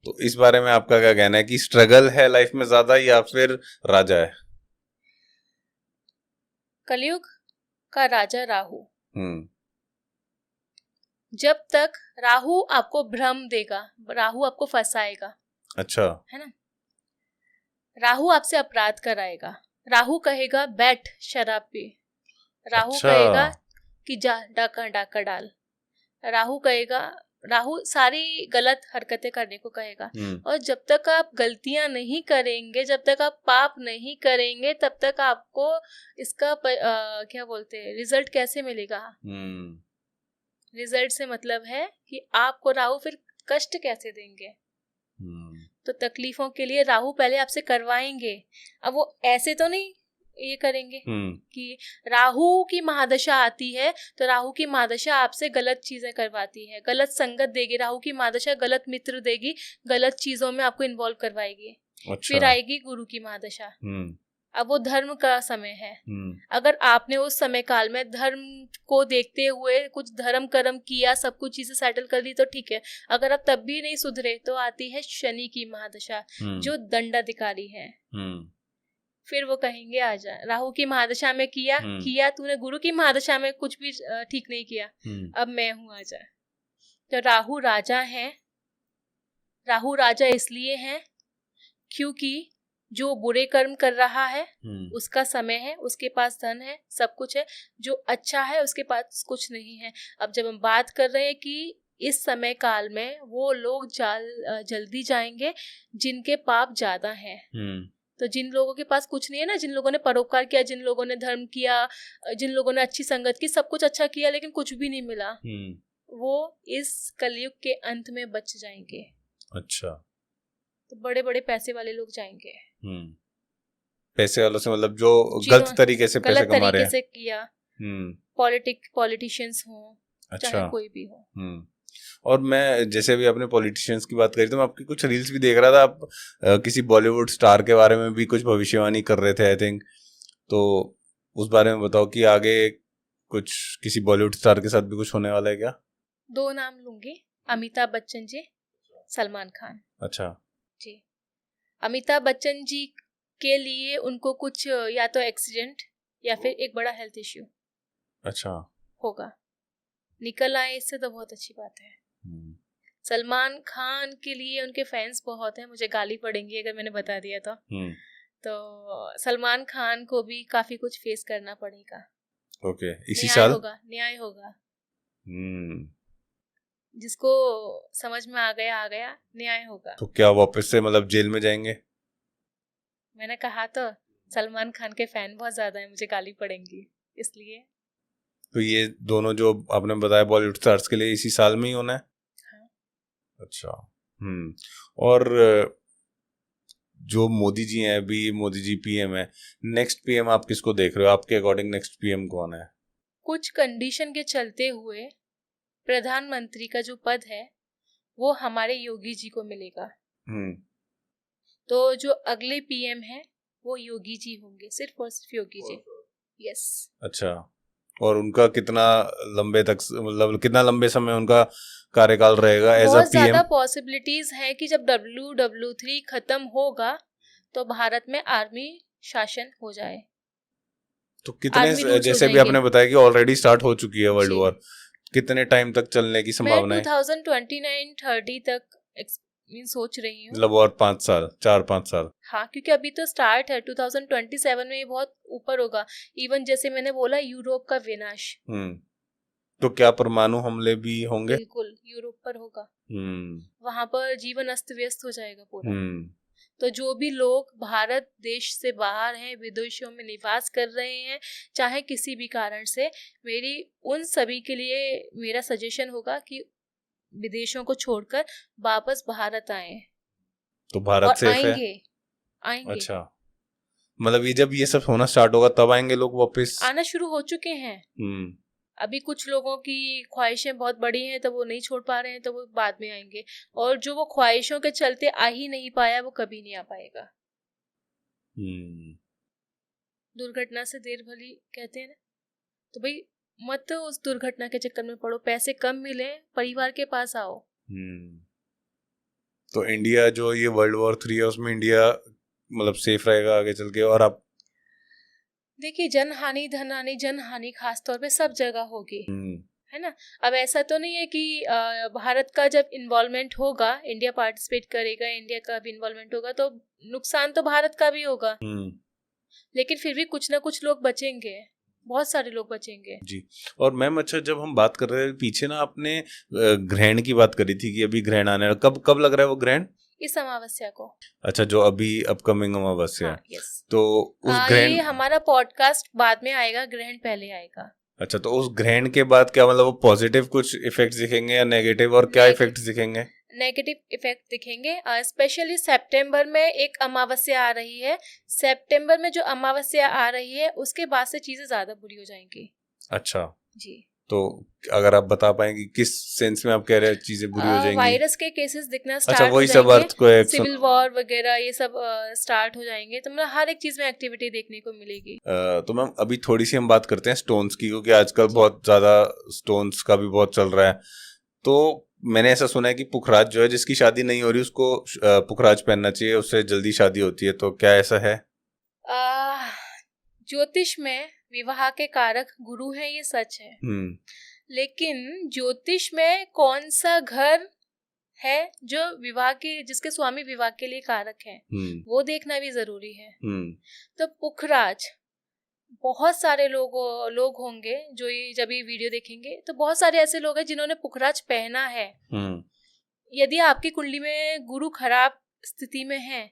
तो इस बारे में आपका क्या कहना है कि स्ट्रगल है लाइफ में ज्यादा या फिर राजा है? कलयुग का राजा राहु। हम्म। जब तक राहु आपको भ्रम देगा, राहु आपको फंसाएगा, अच्छा। है ना, राहु आपसे अपराध कराएगा, राहु कहेगा बैठ शराब पी, राहु अच्छा। कहेगा कि जा डाका डाका डाल, राहु कहेगा, राहु सारी गलत हरकतें करने को कहेगा। और जब तक आप गलतियां नहीं करेंगे, जब तक आप पाप नहीं करेंगे, तब तक आपको इसका क्या बोलते हैं, रिजल्ट कैसे मिलेगा? रिजल्ट से मतलब है कि आपको राहु फिर कष्ट कैसे देंगे। तो तकलीफों के लिए राहु पहले आपसे करवाएंगे। अब वो ऐसे तो नहीं ये करेंगे कि राहु की महादशा आती है तो राहु की महादशा आपसे गलत चीजें करवाती है, गलत संगत देगी, राहु की महादशा गलत मित्र देगी, गलत चीजों में आपको इन्वॉल्व करवाएगी। अच्छा। फिर आएगी गुरु की महादशा। अब वो धर्म का समय है। अगर आपने उस समय काल में धर्म को देखते हुए कुछ धर्म कर्म किया, सब कुछ चीजें सेटल कर ली तो ठीक है। अगर आप तब भी नहीं सुधरे तो आती है शनि की महादशा, जो दंडाधिकारी है। फिर वो कहेंगे आजा, राहु की महादशा में किया तूने, गुरु की महादशा में कुछ भी ठीक नहीं किया, अब मैं हूं, आजा। तो राहु राजा है। राहु राजा इसलिए है क्योंकि जो बुरे कर्म कर रहा है उसका समय है, उसके पास धन है, सब कुछ है। जो अच्छा है उसके पास कुछ नहीं है। अब जब हम बात कर रहे हैं कि इस समय काल में वो लोग जल्दी जाएंगे जिनके पाप ज्यादा हैं। तो जिन लोगों के पास कुछ नहीं है ना, जिन लोगों ने परोपकार किया, जिन लोगों ने धर्म किया, जिन लोगों ने अच्छी संगत की, सब कुछ अच्छा किया लेकिन कुछ भी नहीं मिला, वो इस कलयुग के अंत में बच जाएंगे। अच्छा। तो बड़े बड़े पैसे वाले लोग जाएंगे। पैसे वालों से मतलब जो गलत तरीके से पैसे कमा रहे हैं, से किया, पॉलिटिशियंस हो, अच्छा, चाहे कोई भी हो। और मैं जैसे भी अपने पॉलिटिशियंस की बात करी तो मैं आपकी कुछ रील्स भी देख रहा था, आप किसी बॉलीवुड स्टार के बारे में भी कुछ भविष्यवाणी कर रहे थे आई थिंक, तो उस बारे में बताओ कि आगे कुछ किसी बॉलीवुड स्टार के साथ भी कुछ होने वाला है क्या? 2 नाम लूंगी, अमिताभ बच्चन जी, सलमान खान। अच्छा जी। अमिताभ बच्चन जी के लिए उनको कुछ या तो एक्सीडेंट या फिर एक बड़ा हेल्थ इश्यू अच्छा होगा, निकल आए इससे तो बहुत अच्छी बात है। सलमान खान के लिए उनके फैंस बहुत हैं, मुझे गाली पड़ेंगी अगर मैंने बता दिया तो सलमान खान को भी काफी कुछ फेस करना पड़ेगा। ओके, इसी साल न्याय होगा। जिसको समझ में आ गया, न्याय होगा। तो क्या वापस से मतलब जेल में जाएंगे? मैंने कहा तो सलमान खान के फैन बहुत ज्यादा है, मुझे गाली पड़ेंगी इसलिए। तो ये दोनों जो आपने बताया बॉलीवुड स्टार्स के लिए इसी साल में ही होना है? हाँ। अच्छा। और जो मोदी जी हैं, अभी मोदी जी पीएम है, नेक्स्ट पीएम आप किसको देख रहे हो? आपके अकॉर्डिंग नेक्स्ट पीएम कौन है? कुछ कंडीशन के चलते हुए प्रधानमंत्री का जो पद है वो हमारे योगी जी को मिलेगा। तो जो अगले पीएम है वो योगी जी होंगे, सिर्फ और सिर्फ योगी जी। यस। अच्छा। और उनका कितना लंबे तक, मतलब कितना लंबे समय उनका कार्यकाल रहेगा एज अ पीएम? बहुत ज्यादा पॉसिबिलिटीज है कि जब WW3 खत्म होगा तो भारत में आर्मी शासन हो जाए। तो कितने, जैसे भी आपने बताया कि ऑलरेडी स्टार्ट हो चुकी है वर्ल्ड वॉर, कितने टाइम तक चलने की संभावना है? 2029-30 तक सोच रही हूँ, मतलब और 4-5 साल। हाँ, क्योंकि अभी तो स्टार्ट है, 2027 में ये बहुत ऊपर होगा। इवन जैसे मैंने बोला यूरोप का विनाश। तो क्या परमाणु हमले भी होंगे? बिल्कुल, यूरोप पर होगा। वहां पर जीवन अस्त व्यस्त हो जाएगा पूरा। तो जो भी लोग भारत देश से बाहर हैं, विदेशों में निवास कर रहे हैं, चाहे किसी भी कारण से, मेरी उन सभी के लिए मेरा सजेशन होगा कि विदेशों को छोड़कर वापस भारत आए। तो भारत सेफ है? आएंगे। अच्छा, मतलब ये जब ये सब होना स्टार्ट होगा तब आएंगे लोग वापस? आना शुरू हो चुके हैं। अभी कुछ लोगों की ख्वाहिशें बहुत बड़ी हैं तो वो नहीं छोड़ पा रहे हैं, तो वो बाद में आएंगे। और जो वो ख्वाहिशों के चलते आ ही नहीं पाया वो कभी नहीं आ पाएगा। दुर्घटना से देर भली कहते हैं ना, तो भाई मत उस दुर्घटना के चक्कर में पड़ो, पैसे कम मिले परिवार के पास आओ। तो इंडिया जो ये World War III है उसमें इंडिया मतलब सेफ रहेगा आगे चल के? और आप देखिए, जन हानि धन हानि जन हानि खास तौर पे सब जगह होगी, है ना। अब ऐसा तो नहीं है कि भारत का जब इन्वॉल्वमेंट होगा, इंडिया पार्टिसिपेट करेगा, इंडिया का भी इन्वॉल्वमेंट होगा, तो नुकसान तो भारत का भी होगा, लेकिन फिर भी कुछ ना कुछ लोग बचेंगे, बहुत सारे लोग बचेंगे जी। और मैम अच्छा, जब हम बात कर रहे थे पीछे ना, आपने ग्रहण की बात करी थी कि अभी ग्रहण आने वाला, कब कब लग रहा है वो ग्रहण? इस अमावस्या को। अच्छा, जो अभी अपकमिंग अमावस्या है। यस। तो उस ग्रहण, ये हमारा पॉडकास्ट बाद में आएगा, ग्रहण पहले आएगा। अच्छा, तो उस ग्रहण के बाद क्या मतलब वो पॉजिटिव कुछ इफेक्ट्स दिखेंगे या नेगेटिव, और क्या इफेक्ट्स दिखेंगे? नेगेटिव इफेक्ट दिखेंगे, स्पेशली सितंबर में एक अमावस्या आ रही है। सितंबर में जो अमावस्या आ रही है उसके बाद से चीजें ज्यादा बुरी हो जाएंगी। अच्छा जी। तो अगर आप बता पाएंगे किस सेंस में आप कह रहे हैं चीजें बुरी हो जाएंगी? वायरस के केसेस दिखना स्टार्ट अच्छा, वही हो सब अर्थ को जाएंगे, सिविल वॉर वगैरह ये सब स्टार्ट हो जाएंगे, तो मतलब हर एक चीज में एक्टिविटी देखने को मिलेगी। तो मैम अभी थोड़ी सी हम बात करते हैं स्टोन्स की, क्योंकि आजकल बहुत ज्यादा स्टोन्स का भी बहुत चल रहा है। तो मैंने ऐसा सुना है कि पुखराज जो है, जिसकी शादी नहीं हो रही उसको पुखराज पहनना चाहिए, उससे जल्दी शादी होती है, तो क्या ऐसा है? ज्योतिष में विवाह के कारक गुरु है, ये सच है, लेकिन ज्योतिष में कौन सा घर है जो विवाह के, जिसके स्वामी विवाह के लिए कारक है, वो देखना भी जरूरी है। तो पुखराज, बहुत सारे लोग होंगे जो ये जब ये वीडियो देखेंगे तो बहुत सारे ऐसे लोग हैं जिन्होंने पुखराज पहना है। यदि आपकी कुंडली में गुरु खराब स्थिति में है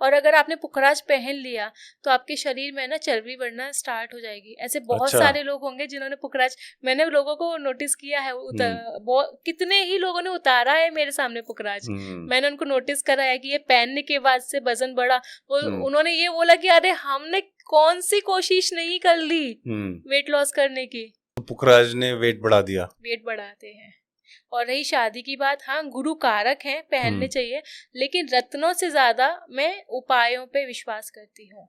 और अगर आपने पुखराज पहन लिया तो आपके शरीर में ना चर्बी बढ़ना स्टार्ट हो जाएगी। ऐसे बहुत सारे लोग होंगे जिन्होंने पुखराज, मैंने लोगों को नोटिस किया है, कितने ही लोगों ने उतारा है मेरे सामने पुखराज। मैंने उनको नोटिस करा है कि ये पहनने के बाद से वजन बढ़ा, उन्होंने ये बोला कि अरे हमने कौन सी कोशिश नहीं कर ली वेट लॉस करने की, तो पुखराज ने वेट बढ़ा दिया। वेट बढ़ाते हैं। और रही शादी की बात, हाँ गुरु कारक हैं, पहनने चाहिए, लेकिन रत्नों से ज्यादा मैं उपायों पे विश्वास करती हूँ।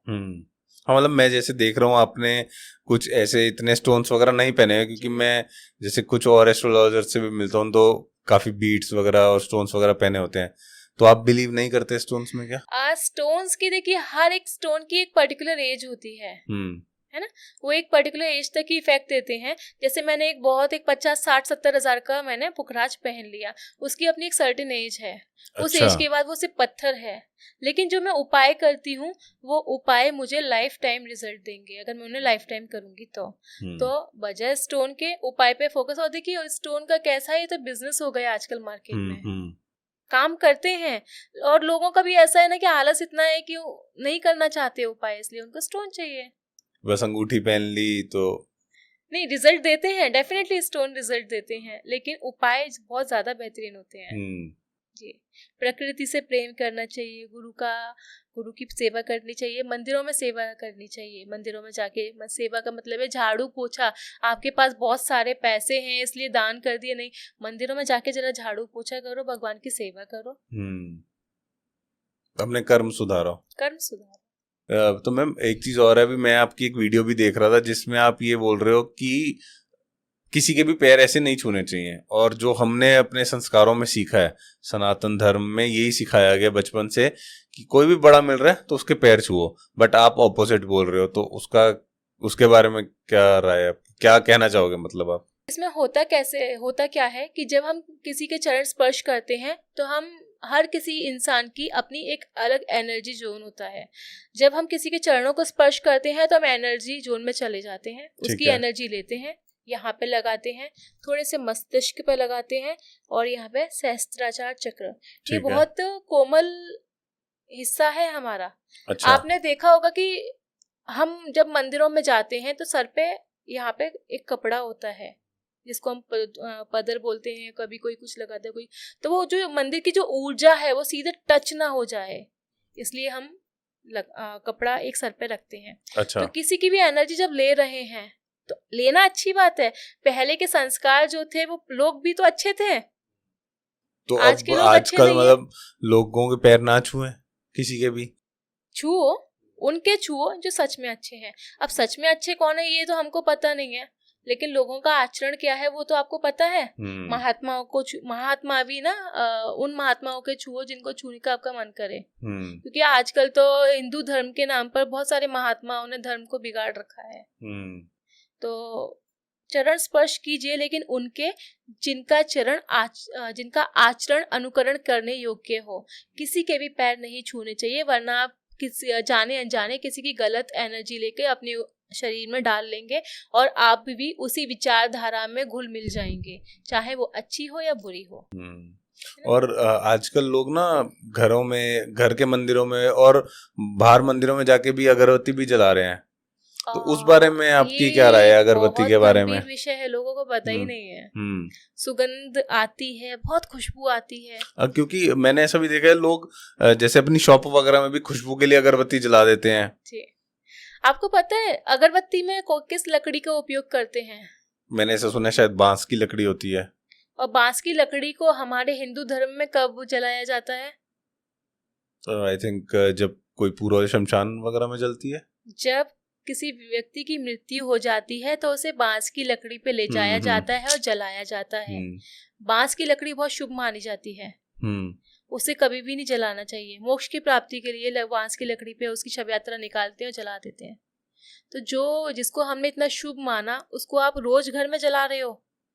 हाँ, मतलब मैं जैसे देख रहा हूँ आपने कुछ ऐसे इतने स्टोन्स वगैरह नहीं पहने हैं, क्योंकि मैं जैसे कुछ और एस्ट्रोलॉजर से भी मिलता हूँ तो काफी बीड्स वगैरह और स्टोन्स वगैरह पहने होते हैं। तो आप बिलीव नहीं करते स्टोन्स में क्या? स्टोन्स की देखिए, हर एक स्टोन की एक पर्टिकुलर एज होती है ना, वो एक पर्टिकुलर एज तक ही इफेक्ट देते हैं। जैसे मैंने एक 50-60-70 हजार का मैंने पुखराज पहन लिया, उसकी अपनी एक सर्टेन एज है। उस एज के बाद वो सिर्फ पत्थर है, लेकिन जो मैं उपाय करती हूँ वो उपाय मुझे लाइफ टाइम रिजल्ट देंगे अगर मैं उन्हें लाइफ टाइम करूंगी तो बजाय स्टोन के उपाय पे फोकस। और देखिए स्टोन का कैसा है, ये तो बिजनेस हो गया आजकल मार्केट में, काम करते हैं। और लोगों का भी ऐसा है ना कि आलस इतना है कि नहीं करना चाहते उपाय, इसलिए उनको स्टोन चाहिए। बस अंगूठी पहन ली तो नहीं, रिजल्ट देते हैं, डेफिनेटली स्टोन रिजल्ट देते हैं, लेकिन उपाय बहुत ज्यादा बेहतरीन होते हैं। जी, प्रकृति से प्रेम करना चाहिए, गुरु की सेवा करनी चाहिए, मंदिरों में सेवा करनी चाहिए। मंदिरों में जाके, सेवा का मतलब है झाड़ू पोछा। आपके पास बहुत सारे पैसे हैं इसलिए दान कर दिए, नहीं, मंदिरों में जाके जरा झाड़ू पोछा करो, भगवान की सेवा करो, अपने कर्म सुधारो। तो मैम एक चीज और है, अभी मैं आपकी एक वीडियो भी देख रहा था जिसमें आप ये बोल रहे हो कि किसी के भी पैर ऐसे नहीं छूने चाहिए, और जो हमने अपने संस्कारों में सीखा है, सनातन धर्म में यही सिखाया गया बचपन से कि कोई भी बड़ा मिल रहा है तो उसके पैर छुओ, बट आप ऑपोजिट बोल रहे हो, तो उसके बारे में क्या राय है, क्या कहना चाहोगे? मतलब आप इसमें होता क्या है कि जब हम किसी के चरण स्पर्श करते हैं तो हम, हर किसी इंसान की अपनी एक अलग एनर्जी जोन होता है। जब हम किसी के चरणों को स्पर्श करते हैं तो हम एनर्जी जोन में चले जाते हैं, उसकी एनर्जी लेते हैं, यहाँ पे लगाते हैं, थोड़े से मस्तिष्क पे लगाते हैं, और यहाँ पे सहस्त्राचार चक्र, ये बहुत कोमल हिस्सा है हमारा। अच्छा। आपने देखा होगा कि हम जब मंदिरों में जाते हैं तो सर पे यहाँ पे एक कपड़ा होता है जिसको हम पदर बोलते हैं, कभी कोई कुछ लगाता है कोई, तो वो जो मंदिर की जो ऊर्जा है वो सीधे टच ना हो जाए, इसलिए हम कपड़ा एक सर पे रखते हैं। अच्छा। तो किसी की भी एनर्जी जब ले रहे हैं तो लेना अच्छी बात है, पहले के संस्कार जो थे वो लोग भी तो अच्छे थे, तो आज के लोग आजकल मतलब लोगों के पैर ना छुए, किसी के भी छुओ, उनके छुओ जो सच में अच्छे हैं। अब सच में अच्छे कौन है ये तो हमको पता नहीं है, लेकिन लोगों का आचरण क्या है वो तो आपको पता है। हम्म, महात्मा भी ना उन महात्माओं के छुओ जिनको छूने का आपका मन करे, हम्म, क्योंकि आजकल तो हिंदू धर्म के नाम पर बहुत सारे महात्माओं ने धर्म को बिगाड़ रखा है। हम्म, तो चरण स्पर्श कीजिए, लेकिन उनके जिनका आचरण अनुकरण करने योग्य हो। किसी के भी पैर नहीं छूने चाहिए, वरना आप किसी जाने अनजाने किसी की गलत एनर्जी लेके अपने शरीर में डाल लेंगे और आप भी उसी विचारधारा में घुल मिल जाएंगे, चाहे वो अच्छी हो या बुरी हो। और आजकल लोग ना घरों में, घर के मंदिरों में और बाहर मंदिरों में जाके भी अगरबत्ती भी जला रहे हैं, तो उस बारे में आपकी क्या राय है अगरबत्ती के बारे में? बहुत गंभीर विषय है, लोगों को पता ही नहीं है। सुगंध आती है, बहुत खुशबू आती है। क्योंकि मैंने ऐसा भी देखा है, लोग जैसे अपनी शॉप वगैरह में भी खुशबू के लिए अगरबत्ती जला देते हैं। जी, आपको पता है अगरबत्ती में किस लकड़ी का उपयोग करते हैं? मैंने ऐसा सुना है शायद बांस की लकड़ी होती है। और बांस की लकड़ी को हमारे हिंदू धर्म में कब जलाया जाता है? आई थिंक जब कोई पूरा शमशान वगैरह में जलती है। जब किसी व्यक्ति की मृत्यु हो जाती है तो उसे बांस की लकड़ी पे ले जाया जाता है और जलाया जाता है। बांस की लकड़ी बहुत शुभ मानी जाती है, उसे कभी भी नहीं जलाना चाहिए। मोक्ष की प्राप्ति के लिए बांस की लकड़ी पे उसकी शव यात्रा निकालते हैं और जला देते हैं। तो जिसको हमने इतना शुभ माना उसको आप रोज घर में जला रहे हो,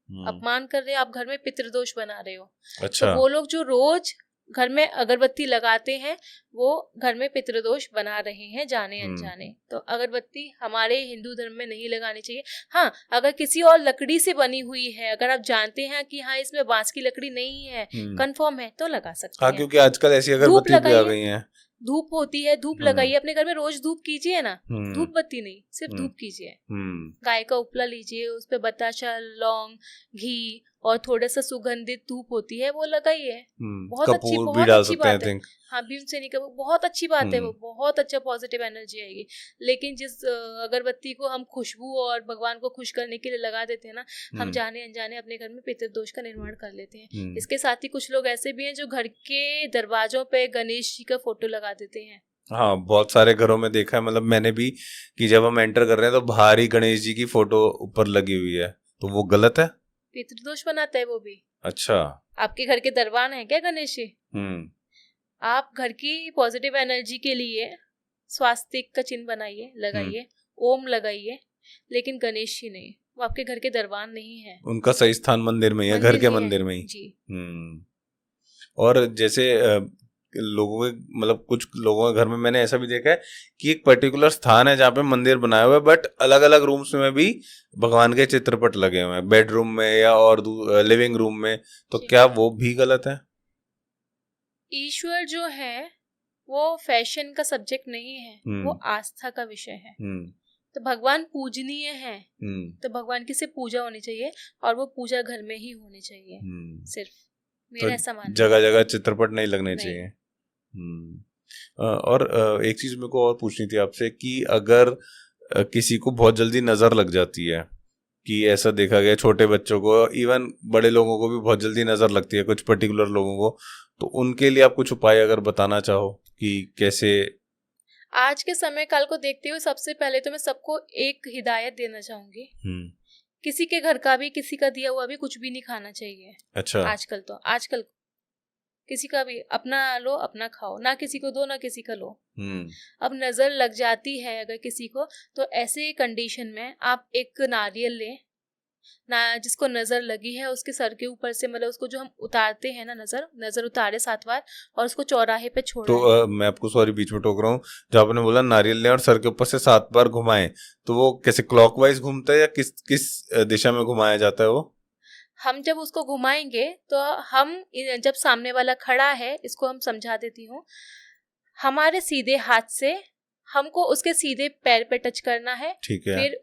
अपमान कर रहे हो, आप घर में पितृदोष बना रहे हो। अच्छा। तो वो लोग जो रोज घर में अगरबत्ती लगाते हैं वो घर में पितृदोष बना रहे हैं जाने अनजाने। तो अगरबत्ती हमारे हिंदू धर्म में नहीं लगानी चाहिए। हाँ, अगर किसी और लकड़ी से बनी हुई है, अगर आप जानते हैं कि हाँ इसमें बांस की लकड़ी नहीं है, कंफर्म है, तो लगा सकते हैं। क्योंकि आजकल ऐसी अगरबत्ती भी आ गई है। धूप होती है, धूप लगाइए अपने घर में, रोज धूप कीजिए ना, धूप बत्ती नहीं, सिर्फ धूप कीजिए। गाय का उपला लीजिए, उस पे बताशा, लौंग, घी और थोड़ा सा सुगंधित धूप होती है वो लगाइए। बहुत अच्छी बात है। हाँ, भीमसेनी का बहुत अच्छी बात है, वो बहुत अच्छा पॉजिटिव एनर्जी आएगी। लेकिन जिस अगरबत्ती को हम खुशबू और भगवान को खुश करने के लिए लगा देते हैं ना, हम जाने अनजाने अपने घर में पितृदोष का निर्माण कर लेते हैं। इसके साथ ही कुछ लोग ऐसे भी हैं जो घर के दरवाजों पे गणेश जी का फोटो लगा देते हैं। हाँ, बहुत सारे घरों में देखा है, मतलब मैंने भी, कि जब हम एंटर कर रहे हैं तो बाहर ही गणेश जी की फोटो ऊपर लगी हुई है, तो वो गलत है। पितृदोष बनाता है वो भी। अच्छा, आपके घर के दरबार है क्या गणेश जी? आप घर की पॉजिटिव एनर्जी के लिए स्वास्तिक का चिन्ह बनाइए, लगाइए, ओम लगाइए, लेकिन गणेश जी नहीं, वो आपके घर के दरबार नहीं है। उनका सही स्थान मंदिर में ही है, घर के मंदिर में ही जी। और जैसे लोगों के, मतलब कुछ लोगों के घर में मैंने ऐसा भी देखा है कि एक पर्टिकुलर स्थान है जहाँ पे मंदिर बनाया हुआ है, बट अलग अलग रूम्स में भी भगवान के चित्रपट लगे हुए हैं, बेडरूम में या और लिविंग रूम में, तो क्या वो भी गलत है? ईश्वर जो है वो फैशन का सब्जेक्ट नहीं है, वो आस्था का विषय है। तो भगवान पूजनीय है, तो भगवान की सिर्फ पूजा होनी चाहिए और वो पूजा घर में ही होनी चाहिए सिर्फ। मेरा ऐसा मानना है। जगह जगह चित्रपट नहीं लगने चाहिए। और एक चीज मेरे को और पूछनी थी आपसे कि अगर किसी को बहुत जल्दी नजर लग जाती है, कि ऐसा देखा गया छोटे बच्चों को, इवन बड़े लोगों को भी बहुत जल्दी नजर लगती है, कुछ पर्टिकुलर लोगों को, तो उनके लिए आप कुछ उपाय अगर बताना चाहो कि कैसे? आज के समय काल को देखते हुए सबसे पहले तो मैं सबको एक हिदायत देना चाहूंगी, किसी के घर का भी, किसी का दिया हुआ भी कुछ भी नहीं खाना चाहिए। अच्छा। आजकल किसी का भी अपना लो, अपना खाओ, ना किसी को दो ना किसी का लो। अब नजर लग जाती है अगर किसी को, तो ऐसे कंडीशन में आप एक नारियल लें ना, जिसको नजर लगी है उसके सर के ऊपर से, मतलब उसको जो हम उतारते हैं ना, नजर उतारे 7 बार और उसको चौराहे पे छोड़। तो मैं आपको सॉरी बीच में टोक रहा हूँ, जो आपने बोला नारियल लें और सर के ऊपर से 7 बार घुमाएं, तो वो कैसे क्लॉकवाइज घूमता है या किस दिशा में घुमाया जाता है वो? हम जब उसको घुमाएंगे तो हम, जब सामने वाला खड़ा है, इसको हम समझा देती हूँ, हमारे सीधे हाथ से हमको उसके सीधे पैर पे टच करना है, ठीक है, फिर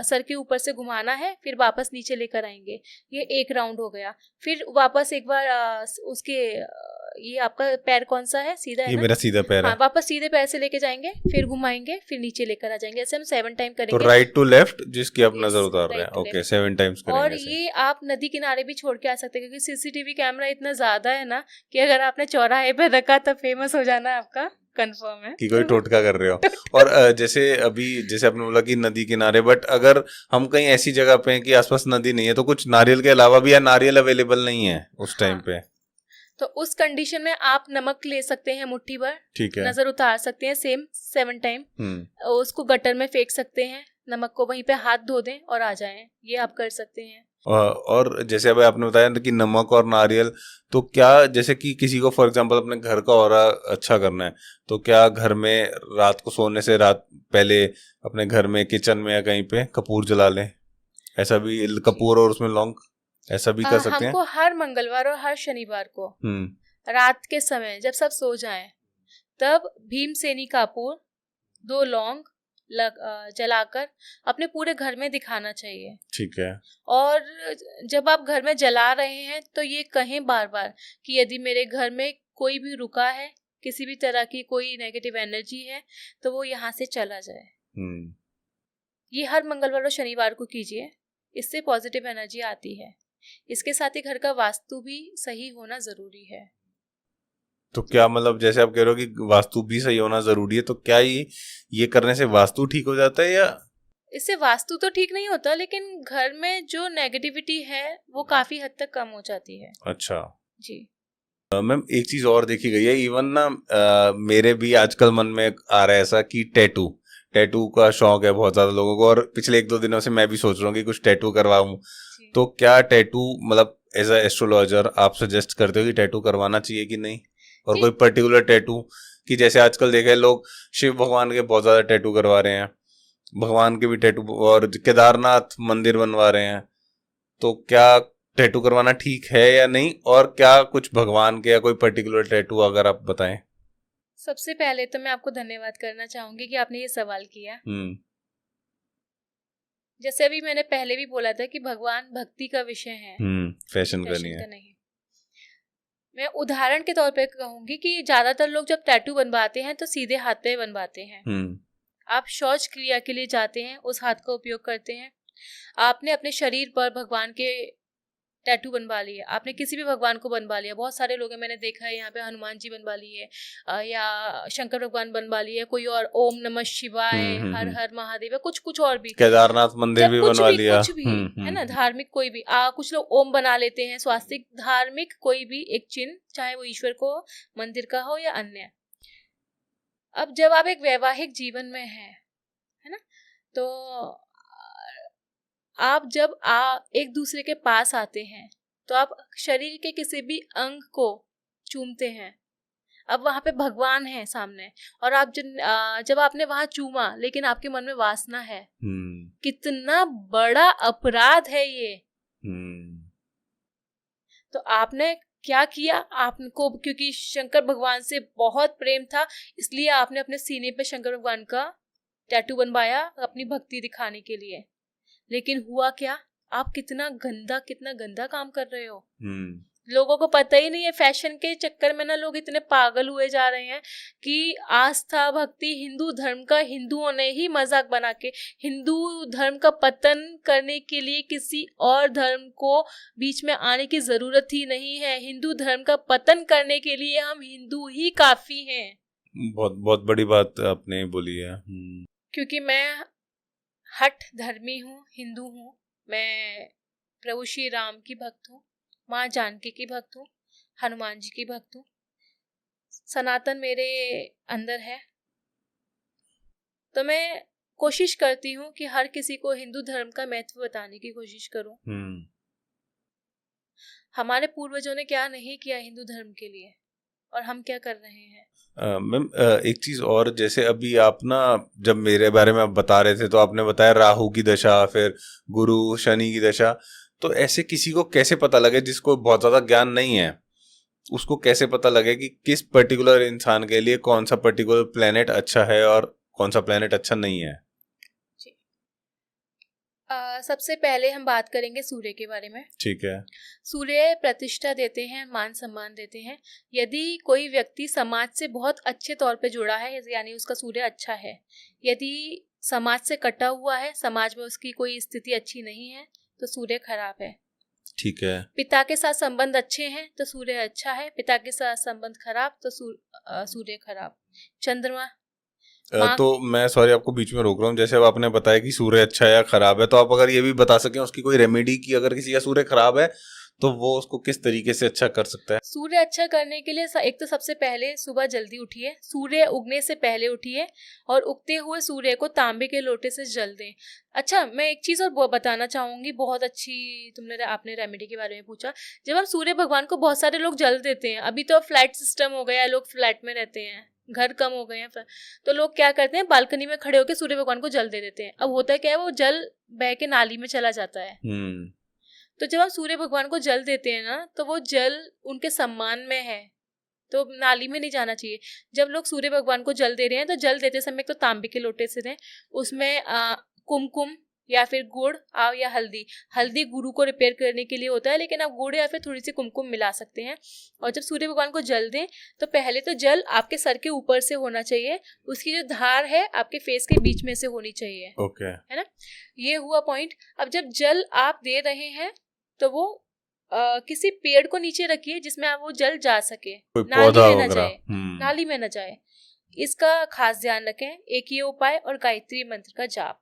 सर के ऊपर से घुमाना है, फिर वापस नीचे लेकर आएंगे। ये एक राउंड हो गया। फिर वापस एक बार उसके, ये आपका पैर कौन सा है? सीधा है? ये मेरा सीधा पैर है। वापस सीधे पैर से लेके जाएंगे, फिर घुमाएंगे, फिर नीचे लेकर आ जाएंगे। ऐसे हम 7 टाइम करेंगे। तो राइट टू लेफ्ट जिसकी आप नजर उतार रहे हैं, ओके, 7 टाइम्स करेंगे। और ये आप नदी किनारे भी छोड़ के आ सकते हैं, क्योंकि सीसीटीवी कैमरा इतना ज्यादा है ना कि अगर आपने चौराहे पे रखा तो फेमस हो जाना आपका। कंफर्म है कि कोई टोटका कर रहे हो। और जैसे अभी जैसे आपने बोला कि नदी किनारे, बट अगर हम कहीं ऐसी जगह पे हैं कि आसपास नदी नहीं है, तो कुछ नारियल के अलावा भी या नारियल अवेलेबल नहीं है उस टाइम हाँ, पे, तो उस कंडीशन में आप नमक ले सकते हैं मुट्ठी भर, ठीक है, नजर उतार सकते हैं सेम 7 टाइम, उसको गटर में फेंक सकते हैं, नमक को वहीं पे हाथ धो दें और आ जाएं, ये आप कर सकते हैं। और जैसे अभी आपने बताया ना कि नमक और नारियल, तो क्या जैसे कि किसी को फॉर एग्जांपल अपने घर का ऑरा अच्छा करना है, तो क्या घर में रात को सोने से रात पहले अपने घर में किचन में या कहीं पे कपूर जला लें, ऐसा भी, कपूर और उसमें लौंग, ऐसा भी कर सकते हैं? हमको हर मंगलवार और हर शनिवार को रात के समय जब सब सो जाएं, तब भीमसेनी कपूर 2 लौंग जलाकर अपने पूरे घर में दिखाना चाहिए, ठीक है। और जब आप घर में जला रहे हैं तो ये कहें बार बार कि यदि मेरे घर में कोई भी रुका है, किसी भी तरह की कोई नेगेटिव एनर्जी है, तो वो यहाँ से चला जाए। ये हर मंगलवार और शनिवार को कीजिए, इससे पॉजिटिव एनर्जी आती है। इसके साथ ही घर का वास्तु भी सही होना जरूरी है। तो क्या मतलब जैसे आप कह रहे हो कि वास्तु भी सही होना जरूरी है, तो क्या ये करने से वास्तु ठीक हो जाता है, या इससे वास्तु तो ठीक नहीं होता, लेकिन घर में जो नेगेटिविटी है वो काफी हद तक कम हो जाती है। अच्छा जी। मैम, एक चीज और देखी गई है, इवन ना मेरे भी आजकल मन में आ रहा है ऐसा कि टैटू का शौक है बहुत ज्यादा लोगों को, और पिछले 1-2 दिनों से मैं भी सोच रहा हूँ कि कुछ टैटू करवाऊं। तो क्या टैटू मतलब एज अ एस्ट्रोलॉजर आप सजेस्ट करते हो कि टैटू करवाना चाहिए कि नहीं, और कोई पर्टिकुलर टैटू, कि जैसे आजकल देखे लोग शिव भगवान के बहुत ज्यादा टैटू करवा रहे हैं, भगवान के भी टैटू, और केदारनाथ मंदिर बनवा रहे हैं, तो क्या टैटू करवाना ठीक है या नहीं, और क्या कुछ भगवान के या कोई पर्टिकुलर टैटू अगर आप बताएं? सबसे पहले तो मैं आपको धन्यवाद करना चाहूंगी कि आपने ये सवाल किया। जैसे अभी मैंने पहले भी बोला था कि भगवान भक्ति का विषय है, फैशन का नहीं है। मैं उदाहरण के तौर पे कहूंगी कि ज्यादातर लोग जब टैटू बनवाते हैं तो सीधे हाथ पे बनवाते हैं। आप शौच क्रिया के लिए जाते हैं, उस हाथ का उपयोग करते हैं। आपने अपने शरीर पर भगवान के टैटू बनवा लिए, आपने किसी भी भगवान को बनवा लिया, बहुत सारे लोग हैं, मैंने देखा है यहाँ पे हनुमान जी बनवा लिए, या शंकर भगवान बनवा लिए, कोई और ओम नमः शिवाय, हर हर महादेव, कुछ और भी, केदारनाथ मंदिर भी बनवा लिया, कुछ भी है ना, धार्मिक कोई भी, कुछ लोग ओम बना लेते हैं, स्वास्तिक, धार्मिक कोई भी एक चिन्ह, चाहे वो ईश्वर को मंदिर का हो या अन्य। अब जब आप एक वैवाहिक जीवन में है ना, तो आप जब एक दूसरे के पास आते हैं तो आप शरीर के किसी भी अंग को चूमते हैं। अब वहां पे भगवान है सामने, और आप जब आपने वहां चूमा लेकिन आपके मन में वासना है, कितना बड़ा अपराध है ये। तो आपने क्या किया, आपको क्योंकि शंकर भगवान से बहुत प्रेम था, इसलिए आपने अपने सीने पे शंकर भगवान का टैटू बनवाया अपनी भक्ति दिखाने के लिए। लेकिन हुआ क्या, आप कितना गंदा काम कर रहे हो। लोगों को पता ही नहीं है, फैशन के चक्कर में ना लोग इतने पागल हुए जा रहे हैं कि आस्था भक्ति हिंदू धर्म का हिंदुओं ने ही मजाक बना के हिंदू धर्म का पतन करने के लिए किसी और धर्म को बीच में आने की जरूरत ही नहीं है। हिंदू धर्म का पतन करने के लिए हम हिंदू ही काफी हैं। बहुत बहुत बड़ी बात आपने बोली है। क्योंकि मैं हठ धर्मी हूँ, हिंदू हूँ, मैं प्रभु श्री राम की भक्त हूँ, माँ जानकी की भक्त हूँ, हनुमान जी की भक्त हूँ, सनातन मेरे अंदर है। तो मैं कोशिश करती हूँ कि हर किसी को हिंदू धर्म का महत्व बताने की कोशिश करूँ। हमारे पूर्वजों ने क्या नहीं किया हिंदू धर्म के लिए, और हम क्या कर रहे हैं। मैम, एक चीज और, जैसे अभी आप ना जब मेरे बारे में आप बता रहे थे तो आपने बताया राहु की दशा, फिर गुरु शनि की दशा, तो ऐसे किसी को कैसे पता लगे जिसको बहुत ज्यादा ज्ञान नहीं है, उसको कैसे पता लगे कि किस पर्टिकुलर इंसान के लिए कौन सा पर्टिकुलर प्लेनेट अच्छा है और कौन सा प्लेनेट अच्छा नहीं है? सबसे पहले हम बात करेंगे सूर्य के बारे में। ठीक है। सूर्य प्रतिष्ठा देते हैं, मान सम्मान देते हैं। यदि कोई व्यक्ति समाज से बहुत अच्छे तौर पे जुड़ा है, यानी उसका सूर्य अच्छा है। यदि समाज से कटा हुआ है, समाज में उसकी कोई स्थिति अच्छी नहीं है, तो सूर्य खराब है। ठीक है। पिता के साथ संबंध अच्छे हैं तो सूर्य अच्छा है, पिता के साथ संबंध खराब तो सूर्य खराब। चंद्रमा तो मैं सॉरी आपको बीच में रोक रहा हूँ, जैसे अब आपने बताया कि सूर्य अच्छा है या खराब है, तो आप अगर ये भी बता सकें उसकी कोई रेमेडी की, अगर किसी का सूर्य खराब है तो वो उसको किस तरीके से अच्छा कर सकता है? सूर्य अच्छा करने के लिए एक तो सबसे पहले सुबह जल्दी उठिए, सूर्य उगने से पहले उठिए और उगते हुए सूर्य को तांबे के लोटे से जल दें। अच्छा, मैं एक चीज और बताना चाहूंगी, बहुत अच्छी आपने रेमेडी के बारे में पूछा। जब हम सूर्य भगवान को, बहुत सारे लोग जल देते हैं, अभी तो फ्लैट सिस्टम हो गया है, लोग फ्लैट में रहते हैं, घर कम हो गए हैं, तो लोग क्या करते हैं, बालकनी में खड़े होकर सूर्य भगवान को जल दे देते हैं। अब होता क्या है, वो जल बह के नाली में चला जाता है। तो जब हम सूर्य भगवान को जल देते हैं ना, तो वो जल उनके सम्मान में है, तो नाली में नहीं जाना चाहिए। जब लोग सूर्य भगवान को जल दे रहे हैं तो जल देते समय तो तांबे के लोटे से दें, उसमें कुमकुम या फिर गुड़ या हल्दी गुरु को रिपेयर करने के लिए होता है, लेकिन आप गुड़ या फिर थोड़ी सी कुमकुम मिला सकते हैं। और जब सूर्य भगवान को जल दें तो पहले तो जल आपके सर के ऊपर से होना चाहिए, उसकी जो धार है आपके फेस के बीच में से होनी चाहिए। ओके। है ना, ये हुआ पॉइंट। अब जब जल आप दे रहे हैं तो वो किसी पेड़ को नीचे रखिए जिसमें आप वो जल जा सके, नाली में न जाए, इसका खास ध्यान रखें। एक ये उपाय, और गायत्री मंत्र का जाप,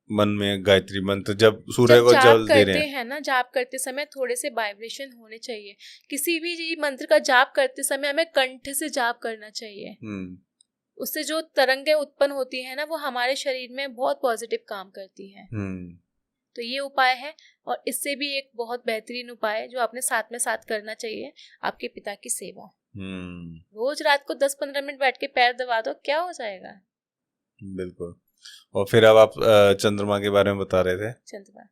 मन में गायत्री मंत्र जब सूर्य को जल दे रहे हैं ना, जाप करते समय थोड़े से वाइब्रेशन होने चाहिए। किसी भी मंत्र का जाप करते समय हमें कंठ से जाप करना चाहिए। उससे जो तरंगें उत्पन्न होती है ना, वो हमारे शरीर में बहुत पॉजिटिव काम करती है। तो ये उपाय है, और इससे भी एक बहुत बेहतरीन उपाय है जो आपने साथ करना चाहिए, आपके पिता की सेवा। रोज रात को 10-15 मिनट बैठ के पैर दबा दो, क्या हो जाएगा। बिल्कुल। और फिर अब आप चंद्रमा के बारे में बता रहे थे। चंद्रमा,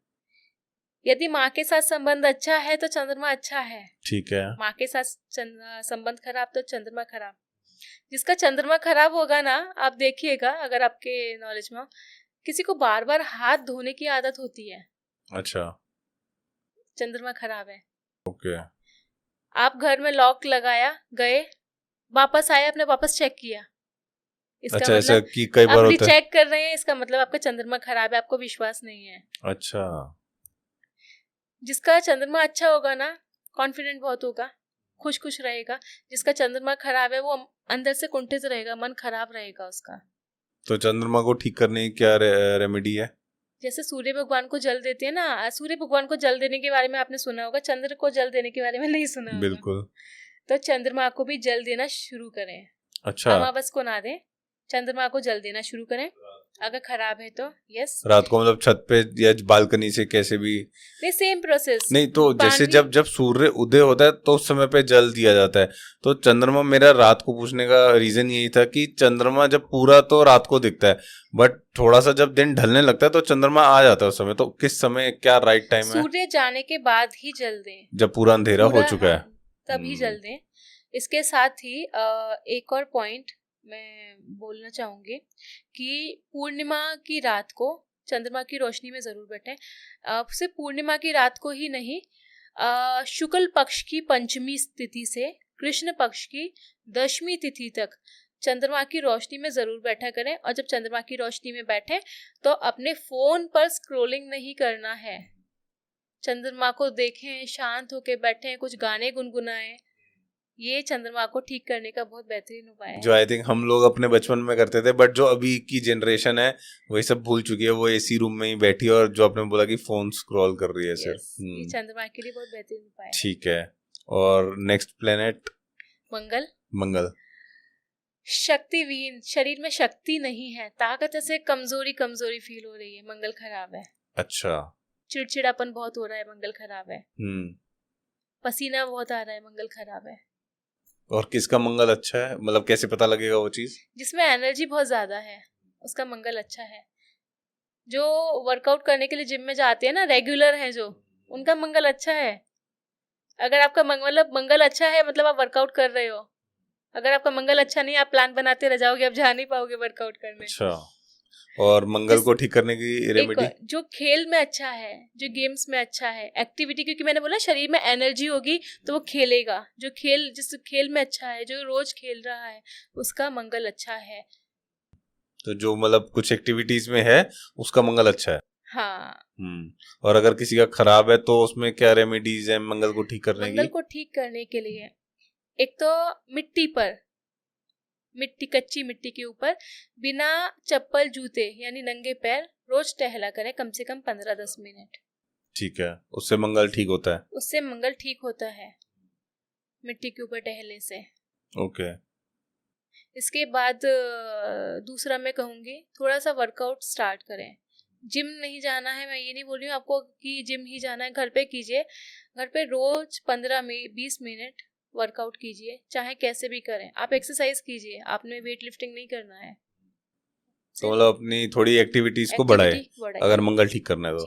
यदि माँ के साथ संबंध अच्छा है तो चंद्रमा अच्छा है। ठीक है। माँ के साथ संबंध खराब तो चंद्रमा खराब। जिसका चंद्रमा खराब होगा ना, आप देखिएगा, अगर आपके नॉलेज में, किसी को बार बार हाथ धोने की आदत होती है। अच्छा, चंद्रमा खराब है। ओके। आप घर में लॉक लगाया, गए, वापस आए, आपने वापस चेक किया, इसका अच्छा, मतलब कि कई बार होता है, चेक कर रहे हैं, इसका मतलब आपका चंद्रमा खराब है, आपको विश्वास नहीं है। अच्छा। जिसका चंद्रमा अच्छा होगा ना, कॉन्फिडेंट बहुत होगा, खुश रहेगा। जिसका चंद्रमा खराब है वो अंदर से कुंठित रहेगा, मन खराब रहेगा उसका। तो चंद्रमा को ठीक करने की क्या रेमेडी है? जैसे सूर्य भगवान को जल देते हैं ना, सूर्य भगवान को जल देने के बारे में आपने सुना होगा, चंद्र को जल देने के बारे में नहीं सुना होगा। बिल्कुल। तो चंद्रमा को भी जल देना शुरू करें। अच्छा। अमावस को ना दें, चंद्रमा को जल देना शुरू करें। अगर खराब है तो यस, रात को मतलब छत पे या बालकनी से कैसे भी नहीं, सेम प्रोसेस नहीं। तो जैसे जब सूर्य उदय होता है तो उस समय पे जल दिया जाता है। तो चंद्रमा, मेरा रात को पूछने का रीजन यही था कि चंद्रमा जब पूरा तो रात को दिखता है, बट थोड़ा सा जब दिन ढलने लगता है तो चंद्रमा आ जाता है उस समय। तो किस समय क्या राइट टाइम है? सूर्य जाने के बाद ही जल दें, जब पूरा अंधेरा हो चुका है तभी जल दें। इसके साथ ही एक और पॉइंट मैं बोलना चाहूंगी कि पूर्णिमा की रात को चंद्रमा की रोशनी में जरूर बैठें। सिर्फ पूर्णिमा की रात को ही नहीं, शुक्ल पक्ष की पंचमी तिथि से कृष्ण पक्ष की दशमी तिथि तक चंद्रमा की रोशनी में जरूर बैठा करें। और जब चंद्रमा की रोशनी में बैठे तो अपने फोन पर स्क्रॉलिंग नहीं करना है, चंद्रमा को देखें, शांत होकर बैठें, कुछ गाने गुनगुनाएं। ये चंद्रमा को ठीक करने का बहुत बेहतरीन उपाय है, जो आई थिंक हम लोग अपने बचपन में करते थे, बट जो अभी की जनरेशन है वही सब भूल चुकी है। वो एसी रूम में ही बैठी है और जो आपने बोला कि फोन स्क्रॉल कर रही है सिर्फ। ये चंद्रमा के लिए बहुत बेहतरीन उपाय है। ठीक है। और नेक्स्ट प्लेनेट मंगल। शक्तिहीन, शरीर में शक्ति नहीं है, ताकत से कमजोरी फील हो रही है, मंगल खराब है। अच्छा। चिड़चिड़ापन बहुत हो रहा है, मंगल खराब है। पसीना बहुत आ रहा है, मंगल खराब है। और किसका मंगल अच्छा है, मतलब कैसे पता लगेगा वो चीज? जिसमें एनर्जी बहुत ज्यादा है उसका मंगल अच्छा है। जो वर्कआउट करने के लिए जिम में जाते हैं ना, रेगुलर हैं जो, उनका मंगल अच्छा है। अगर आपका मंगल अच्छा है मतलब आप वर्कआउट कर रहे हो। अगर आपका मंगल अच्छा नहीं, आप प्लान बनाते रह जाओगे, आप जा नहीं पाओगे वर्कआउट करने। अच्छा। और मंगल को ठीक करने की रेमेडी? जो खेल में अच्छा है, जो गेम्स में अच्छा है, एक्टिविटी, क्योंकि मैंने बोला शरीर में एनर्जी होगी तो वो खेलेगा। जिस खेल में अच्छा है, जो रोज खेल रहा है, उसका मंगल अच्छा है। तो जो मतलब कुछ एक्टिविटीज में है उसका मंगल अच्छा है। हाँ, और अगर किसी का खराब है तो उसमें क्या रेमेडीज है मंगल को ठीक करने मंगल की? को ठीक करने के लिए एक तो मिट्टी पर, कच्ची मिट्टी के ऊपर बिना चप्पल जूते यानी नंगे पैर रोज टहला करें, कम से कम 15-10 मिनट। ठीक है, उससे मंगल ठीक होता है? उससे मंगल ठीक होता है, मिट्टी के ऊपर टहलने से। ओके। इसके बाद दूसरा मैं कहूँगी थोड़ा सा वर्कआउट स्टार्ट करें। जिम नहीं जाना है, मैं ये नहीं बोल रही हूँ आपको कि जिम ही जाना है, घर पे कीजिए। घर पे रोज 15-20 मिनट वर्कआउट कीजिए, चाहे कैसे भी करें। आप एक्सरसाइज कीजिए, आपने वेट लिफ्टिंग नहीं करना है। तो मतलब अपनी थोड़ी एक्टिविटीज को बढ़ाए अगर मंगल ठीक करना है तो।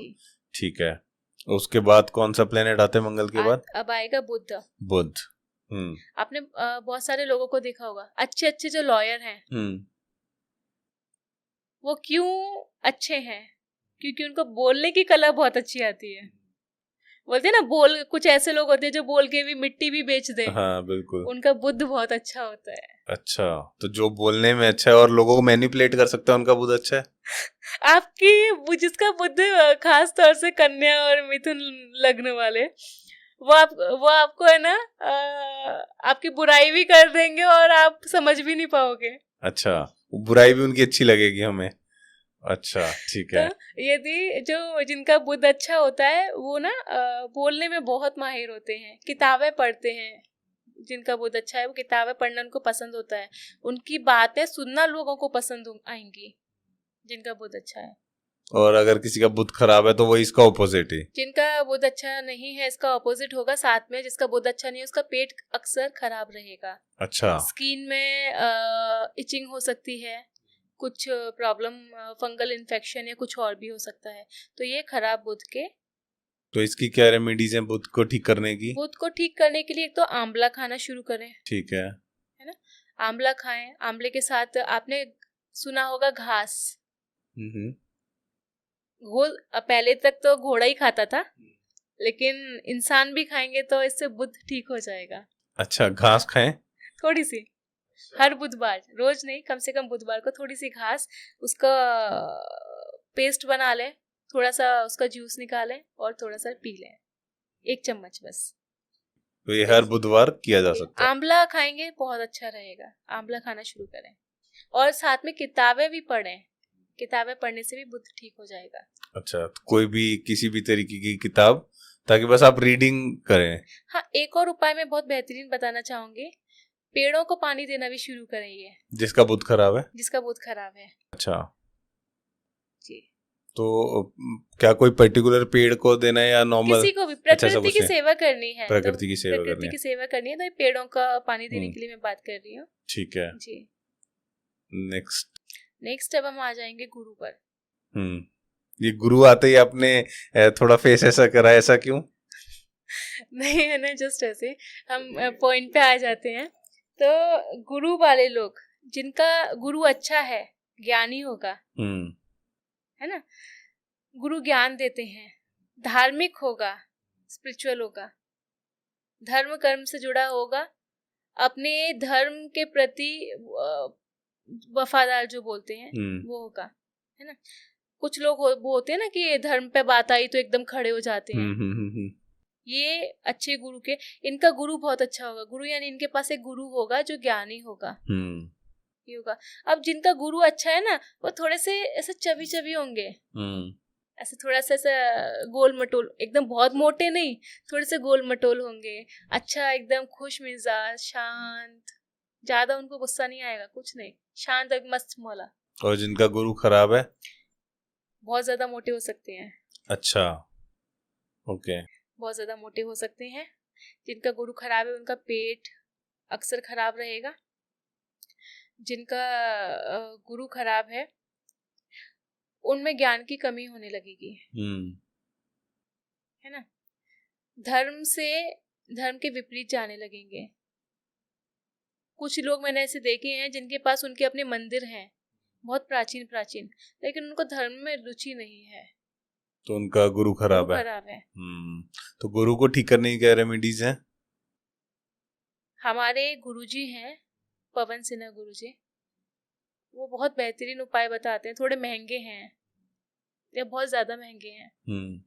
ठीक है। उसके बाद कौन सा प्लेनेट आता है मंगल के बाद? अब आएगा बुध। बुध। आपने बहुत सारे लोगों को देखा होगा, अच्छे अच्छे जो लॉयर हैं, वो क्यों अच्छे हैं? क्योंकि उनको बोलने की कला बहुत अच्छी आती है। बोलते हैं ना, बोल, कुछ ऐसे लोग होते हैं जो बोल के भी मिट्टी भी बेच दे। हाँ बिल्कुल। उनका बुद्ध बहुत अच्छा होता है। अच्छा, तो जो बोलने में अच्छा है और लोगों को मैनिपुलेट कर सकता है, उनका बुद्ध अच्छा है? आपकी जिसका बुद्ध खास तौर से कन्या और मिथुन लग्न वाले, वो आपको है ना आपकी बुराई भी कर देंगे और आप समझ भी नहीं पाओगे। अच्छा, बुराई भी उनकी अच्छी लगेगी हमें। अच्छा ठीक है। तो यदि जो जिनका बुद्ध अच्छा होता है वो ना बोलने में बहुत माहिर होते हैं, किताबें पढ़ते हैं। जिनका बुद्ध अच्छा है वो किताबें पढ़ना उनको पसंद होता है, उनकी बातें सुनना लोगों को पसंद आएंगी, जिनका बुद्ध अच्छा है। और अगर किसी का बुद्ध खराब है तो वो इसका ऑपोजिट है। जिनका बुद्ध अच्छा नहीं है इसका ऑपोजिट होगा। साथ में जिसका बुद्ध अच्छा नहीं है उसका पेट अक्सर खराब रहेगा। अच्छा। स्किन में इचिंग हो सकती है, कुछ प्रॉब्लम, फंगल इन्फेक्शन या कुछ और भी हो सकता है। तो ये खराब बुद्ध के। तो इसकी क्या रेमेडीज हैं बुद्ध को ठीक करने की? बुद्ध को ठीक करने के लिए एक तो आंवला खाना शुरू करें। ठीक है ना, आंवला खाएं। आंवले के साथ आपने सुना होगा घास। पहले तक तो घोड़ा ही खाता था, लेकिन इंसान भी खाएंगे तो इससे बुद्ध ठीक हो जाएगा। अच्छा, घास खाएं थोड़ी सी, हर बुधवार, रोज नहीं, कम से कम बुधवार को थोड़ी सी घास, उसका पेस्ट बना लें, थोड़ा सा उसका जूस निकालें और थोड़ा सा पी लें, 1 चम्मच बस। तो ये हर बुधवार किया जा सकता है। आंवला खाएंगे बहुत अच्छा रहेगा, आंवला खाना शुरू करें। और साथ में किताबें भी पढ़ें, किताबें पढ़ने से भी बुद्ध ठीक हो जाएगा। अच्छा, तो कोई भी किसी भी तरीके की किताब, ताकि बस आप रीडिंग करें। हाँ, एक और उपाय मैं बहुत बेहतरीन बताना चाहूंगी, पेड़ों को पानी देना भी शुरू करेंगे। जिसका बुद्ध खराब है? जिसका बुद्ध खराब है। अच्छा जी। तो क्या कोई पर्टिकुलर पेड़ को देना है या नॉर्मल? किसी को भी, प्रकृति की सेवा करनी है, प्रकृति की सेवा करनी है, प्रकृति की सेवा करनी है, तो पेड़ों का पानी देने के लिए मैं बात कर रही हूँ। ठीक है जी। नेक्स्ट अब हम आ जाएंगे गुरु पर। ये गुरु आते ही आपने थोड़ा फेस ऐसा करा, ऐसा क्यों? नहीं है ना, जस्ट ऐसे हम पॉइंट पे आ जाते हैं। तो गुरु वाले लोग, जिनका गुरु अच्छा है, ज्ञानी होगा, है ना, गुरु ज्ञान देते हैं, धार्मिक होगा, स्पिरिचुअल होगा, धर्म कर्म से जुड़ा होगा, अपने धर्म के प्रति वफादार जो बोलते हैं वो होगा, है ना। कुछ लोग वो होते हैं ना कि धर्म पे बात आई तो एकदम खड़े हो जाते हैं। ये अच्छे गुरु के, इनका गुरु बहुत अच्छा होगा। गुरु यानी इनके पास एक गुरु होगा जो ज्ञानी होगा, ये होगा। अब जिनका गुरु अच्छा है ना, वो थोड़े से ऐसे चबी चबी होंगे, ऐसे थोड़ा सा ऐसा गोल मटोल, एकदम बहुत मोटे नहीं, थोड़े से गोल मटोल होंगे। अच्छा, एकदम खुश मिजाज, शांत, ज्यादा उनको गुस्सा नहीं आएगा, कुछ नहीं, शांत, एक मस्त मौला। और जिनका गुरु खराब है, बहुत ज्यादा मोटे हो सकते हैं। अच्छा, ओके। बहुत ज्यादा मोटे हो सकते हैं। जिनका गुरु खराब है उनका पेट अक्सर खराब रहेगा। जिनका गुरु खराब है उनमें ज्ञान की कमी होने लगेगी, है ना। धर्म के विपरीत जाने लगेंगे। कुछ लोग मैंने ऐसे देखे हैं जिनके पास उनके अपने मंदिर हैं, बहुत प्राचीन, लेकिन उनको धर्म में रुचि नहीं है, तो उनका गुरु खराब है। तो गुरु को ठीक करने की क्या रेमेडीज हैं? हमारे गुरुजी हैं पवन सिन्हा गुरुजी, वो बहुत बेहतरीन उपाय बताते हैं, थोड़े महंगे हैं, या बहुत ज्यादा महंगे हैं। हम्म।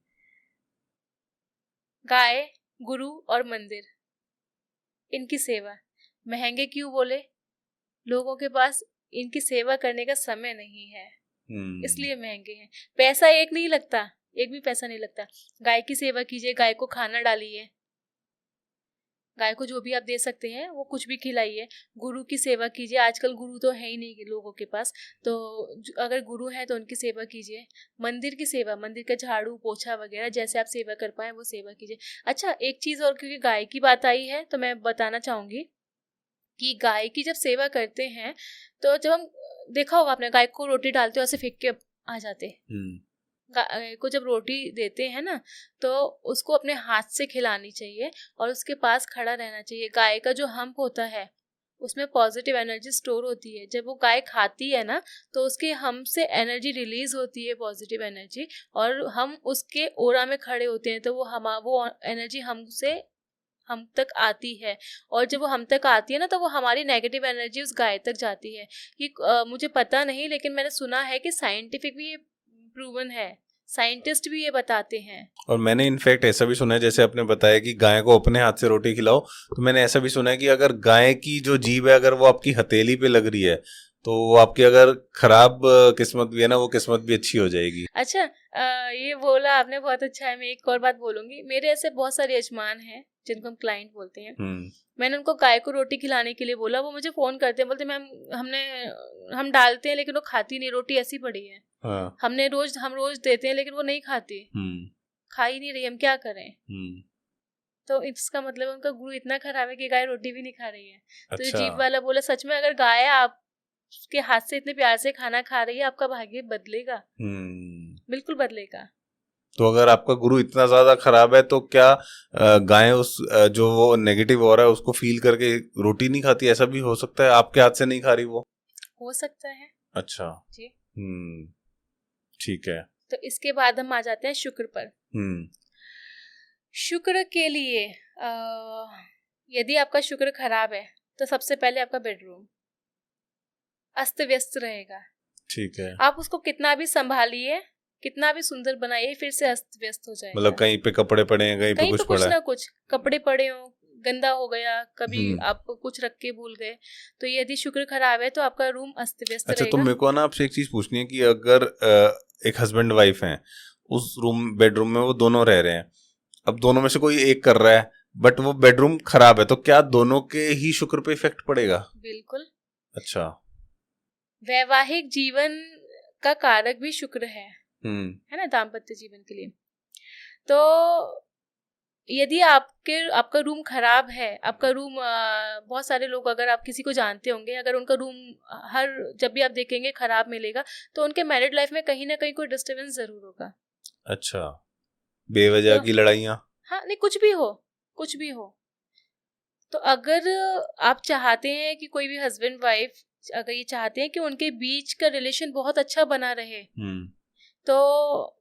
गाय, गुरु और मंदिर, इनकी सेवा महंगे क्यों बोले? लोगों के पास इनकी सेवा करने का समय नहीं है, इसलिए महंगे हैं। पैसा एक नहीं लगता, एक भी पैसा नहीं लगता। गाय की सेवा कीजिए, गाय को खाना डालिए, गाय को जो भी आप दे सकते हैं वो कुछ भी खिलाइए। गुरु की सेवा कीजिए, आजकल गुरु तो है ही नहीं लोगों के पास, तो अगर गुरु है तो उनकी सेवा कीजिए। मंदिर की सेवा, मंदिर का झाड़ू पोछा वगैरह जैसे आप सेवा कर पाए वो सेवा कीजिए। अच्छा, एक चीज़ और, क्योंकि गाय की बात आई है तो मैं बताना चाहूँगी कि गाय की जब सेवा करते हैं तो जब हम, देखा होगा आपने, गाय को रोटी डालते हो ऐसे फेंक के आ जाते, गाय को जब रोटी देते हैं ना तो उसको अपने हाथ से खिलानी चाहिए और उसके पास खड़ा रहना चाहिए। गाय का जो हम्प होता है उसमें पॉजिटिव एनर्जी स्टोर होती है। जब वो गाय खाती है ना तो उसके हम्प से एनर्जी रिलीज होती है, पॉजिटिव एनर्जी, और हम उसके ओरा में खड़े होते हैं तो वो एनर्जी हम तक आती है। और जब वो हम तक आती है ना तो वो हमारी नेगेटिव एनर्जी उस गाय तक जाती है। ये मुझे पता नहीं, लेकिन मैंने सुना है कि साइंटिफिक भी ये प्रूवन है, साइंटिस्ट भी ये बताते हैं। और मैंने इनफैक्ट ऐसा भी सुना है, जैसे आपने बताया कि गाय को अपने हाथ से रोटी खिलाओ, तो मैंने ऐसा भी सुना है कि अगर गाय की जो जीभ है अगर वो आपकी हथेली पे लग रही है तो वो आपकी अगर खराब किस्मत भी है ना वो किस्मत भी अच्छी हो जाएगी। अच्छा, ये बोला आपने, बहुत अच्छा है। मैं एक और बात बोलूंगी, मेरे ऐसे बहुत सारे यजमान हैं जिनको हम क्लाइंट बोलते हैं। मैंने उनको गाय को रोटी खिलाने के लिए बोला, वो मुझे फोन करते हैं, बोलते मैम हम डालते हैं लेकिन वो खाती नहीं, रोटी ऐसी पड़ी है। हाँ। हम रोज देते हैं लेकिन वो नहीं खाती, खा ही नहीं रही, हम क्या करें? तो इसका मतलब उनका गुरु इतना खराब है कि गाय रोटी भी नहीं खा रही है। अच्छा। तो जीव वाला बोला, सच में अगर गाय आपके हाथ से इतने प्यार से खाना खा रही है, आपका भाग्य बदलेगा, बिल्कुल बदलेगा। तो अगर आपका गुरु इतना ज्यादा खराब है तो क्या गाय उस जो वो नेगेटिव हो रहा है उसको फील करके रोटी नहीं खाती? ऐसा भी हो सकता है, आपके हाथ से नहीं खा रही वो? हो सकता है। अच्छा जी। ठीक है। तो इसके बाद हम आ जाते हैं शुक्र पर। शुक्र के लिए यदि आपका शुक्र खराब है तो सबसे पहले आपका बेडरूम अस्त व्यस्त रहेगा। ठीक है। आप उसको कितना भी संभालिए, कितना भी सुंदर बनाइए, फिर से अस्त व्यस्त हो जाएगा। मतलब कहीं पे कपड़े पड़े हैं, कहीं पे कुछ पड़ा है, ना कुछ कपड़े पड़े हो, गंदा हो गया, कभी आप कुछ रख के भूल गए, तो यदि शुक्र खराब है तो आपका रूम अस्त व्यस्त रहेगा। अच्छा, तो मेरे को ना आपसे एक चीज पूछनी है कि अगर एक हस्बैंड वाइफ हैं, उस बेडरूम में वो दोनों रह रहे हैं, अब दोनों में से कोई एक कर रहा है बट वो बेडरूम खराब है, तो क्या दोनों के ही शुक्र पे इफेक्ट पड़ेगा? बिल्कुल। अच्छा। वैवाहिक जीवन का कारक भी शुक्र है ना, दाम्पत्य जीवन के लिए। तो यदि आपका रूम खराब है, आपका रूम, बहुत सारे लोग, अगर आप किसी को जानते होंगे, अगर उनका रूम जब भी आप देखेंगे खराब मिलेगा, तो उनके मैरिड लाइफ में कहीं ना कहीं कोई डिस्टर्बेंस जरूर होगा। अच्छा, बेवजह की लड़ाइयाँ? हाँ, नहीं, कुछ भी हो। तो अगर आप चाहते हैं कि कोई भी हस्बैंड वाइफ अगर ये चाहते हैं कि उनके बीच का रिलेशन बहुत अच्छा बना रहे, तो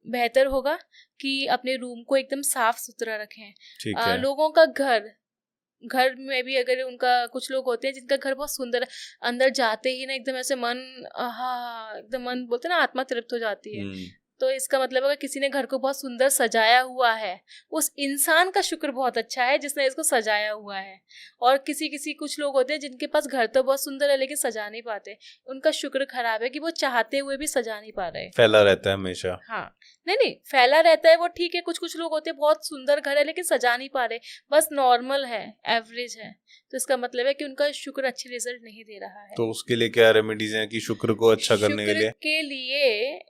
बेहतर होगा कि अपने रूम को एकदम साफ सुथरा रखें। लोगों का घर में भी अगर उनका, कुछ लोग होते हैं जिनका घर बहुत सुंदर, अंदर जाते ही ना एकदम ऐसे एकदम मन, बोलते हैं ना, आत्मा तृप्त हो जाती है। तो इसका मतलब अगर किसी ने घर को बहुत सुंदर सजाया हुआ है, उस इंसान का शुक्र बहुत अच्छा है जिसने इसको सजाया हुआ है। और कुछ लोग होते हैं जिनके पास घर तो बहुत सुंदर है लेकिन सजा नहीं पाते, उनका शुक्र खराब है कि वो चाहते हुए भी सजा नहीं पा रहे, फैला रहता है हमेशा। हाँ, नहीं, फैला रहता है वो ठीक है। कुछ लोग होते हैं बहुत सुंदर घर है लेकिन सजा नहीं पा रहे, बस नॉर्मल है, एवरेज है, तो इसका मतलब है कि उनका शुक्र अच्छे रिजल्ट नहीं दे रहा है। तो उसके लिए क्या रेमेडीज हैं कि शुक्र को अच्छा करने के लिए?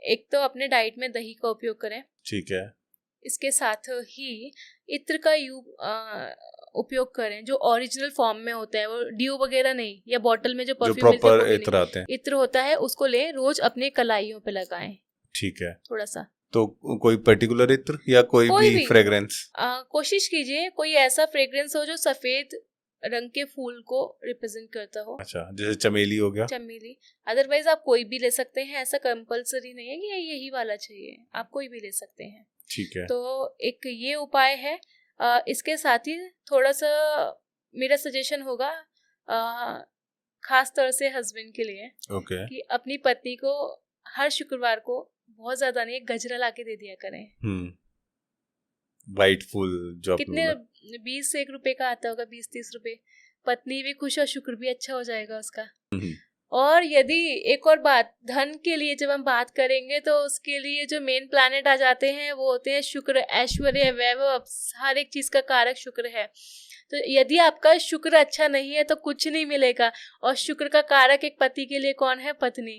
एक तो अपने डाइट में दही का उपयोग करें। ठीक है। इसके साथ ही इत्र का उपयोग करें, जो ओरिजिनल फॉर्म में होता है, वो ड्यू वगैरह नहीं, या बॉटल में जो परफ्यूम मिलता है इत्र आते हैं, इत्र होता है, उसको लें, रोज अपने कलाइयों पे लगाएं। ठीक है। थोड़ा सा। तो कोई पर्टिकुलर इत्र या कोई भी फ्रेग्रेंस? कोशिश कीजिए कोई ऐसा फ्रेग्रेंस हो जो सफेद रंग के फूल को रिप्रेजेंट करता हो। अच्छा, जैसे चमेली हो गया। चमेली, अदरवाइज आप कोई भी ले सकते हैं, ऐसा कंपलसरी नहीं है कि यही वाला चाहिए, आप कोई भी ले सकते हैं। ठीक है। तो एक ये उपाय है। इसके साथ ही थोड़ा सा मेरा सजेशन होगा, खास तौर से हस्बैंड के लिए, कि अपनी पत्नी को हर शुक्रवार को बहुत ज्यादा नहीं, गजरा लाके दे दिया करें। वाइट फूल जो कितने 20 से 1 रुपए का आता होगा, 20-30 रुपए। पत्नी भी खुश और शुक्र भी अच्छा हो जाएगा उसका। और यदि एक और बात, धन के लिए जब हम बात करेंगे तो उसके लिए जो मेन प्लैनेट आ जाते हैं वो होते हैं शुक्र, ऐश्वर्य, वैभव, हर एक चीज का कारक शुक्र है। तो यदि आपका शुक्र अच्छा नहीं है तो कुछ नहीं मिलेगा। और शुक्र का कारक एक पति के लिए कौन है? पत्नी।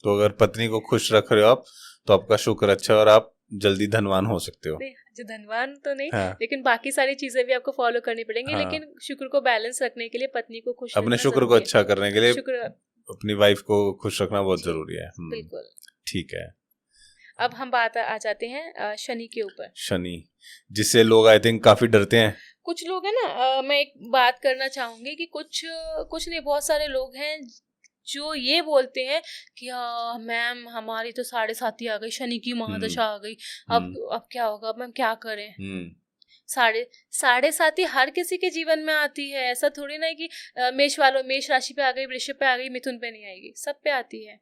तो अगर पत्नी को खुश रख रहे हो आप तो आपका शुक्र अच्छा है और आप जल्दी धनवान हो सकते हो। जो धनवान तो नहीं, हाँ। लेकिन बाकी सारी चीजें भी आपको फॉलो करनी पड़ेंगी। हाँ। लेकिन शुक्र को बैलेंस रखने के लिए पत्नी को खुश, अपने शुक्र को अच्छा करने के लिए शुक्र, अपनी वाइफ को खुश रखना बहुत जरूरी है। बिल्कुल, ठीक है। अब हम बात आ जाते हैं शनि के ऊपर। शनि, जिससे लोग आई थिंक काफी डरते हैं। कुछ लोग है ना, मैं एक बात करना चाहूंगी कि कुछ नहीं, बहुत सारे लोग हैं जो ये बोलते हैं कि मैम हमारी तो 7.5 आ गई, शनि की महादशा आ गई, अब क्या होगा, अब हम क्या करें। 7.5 हर किसी के जीवन में आती है। ऐसा थोड़ी ना है कि मेष राशि पे आ गई, वृषभ पे आ गई, मिथुन पे नहीं आएगी, सब पे आती है।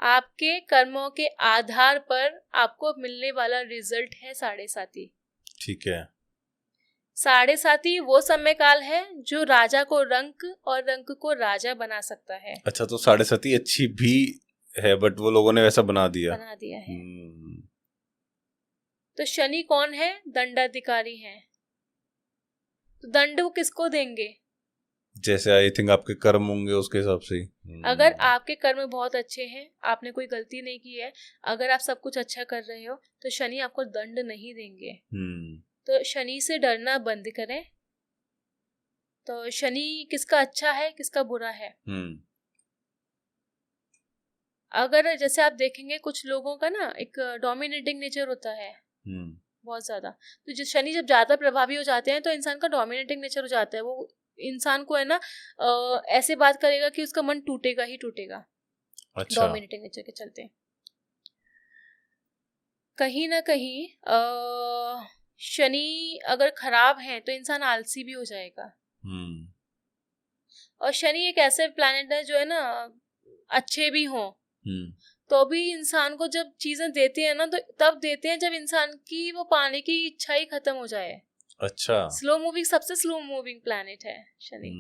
आपके कर्मों के आधार पर आपको मिलने वाला रिजल्ट है 7.5। ठीक है। 7.5 वो समय काल है जो राजा को रंक और रंक को राजा बना सकता है। अच्छा, तो 7.5 अच्छी भी है बट वो लोगों ने वैसा बना दिया है। तो शनि कौन है? दंडाधिकारी है। तो दंड वो किसको देंगे? जैसे आई थिंक आपके कर्म होंगे उसके हिसाब से। अगर आपके कर्म बहुत अच्छे हैं, आपने कोई गलती नहीं की है, अगर आप सब कुछ अच्छा कर रहे हो तो शनि आपको दंड नहीं देंगे। तो शनि से डरना बंद करें। तो शनि किसका अच्छा है, किसका बुरा है? अगर जैसे आप देखेंगे कुछ लोगों का ना एक डोमिनेटिंग नेचर होता है बहुत ज्यादा। तो जो शनि जब ज्यादा प्रभावी हो जाते हैं तो इंसान का डोमिनेटिंग नेचर हो जाता है। वो इंसान को है ना ऐसे बात करेगा कि उसका मन टूटेगा ही टूटेगा। अच्छा। डोमिनेटिंग नेचर के चलते कहीं ना कहीं शनि अगर खराब है तो इंसान आलसी भी हो जाएगा। और शनि एक ऐसे प्लैनेट है जो है ना अच्छे भी हो तो भी इंसान को जब चीजें देते हैं ना तो तब देते हैं जब इंसान की वो पाने की इच्छा ही खत्म हो जाए। अच्छा। स्लो मूविंग, सबसे स्लो मूविंग प्लैनेट है शनि।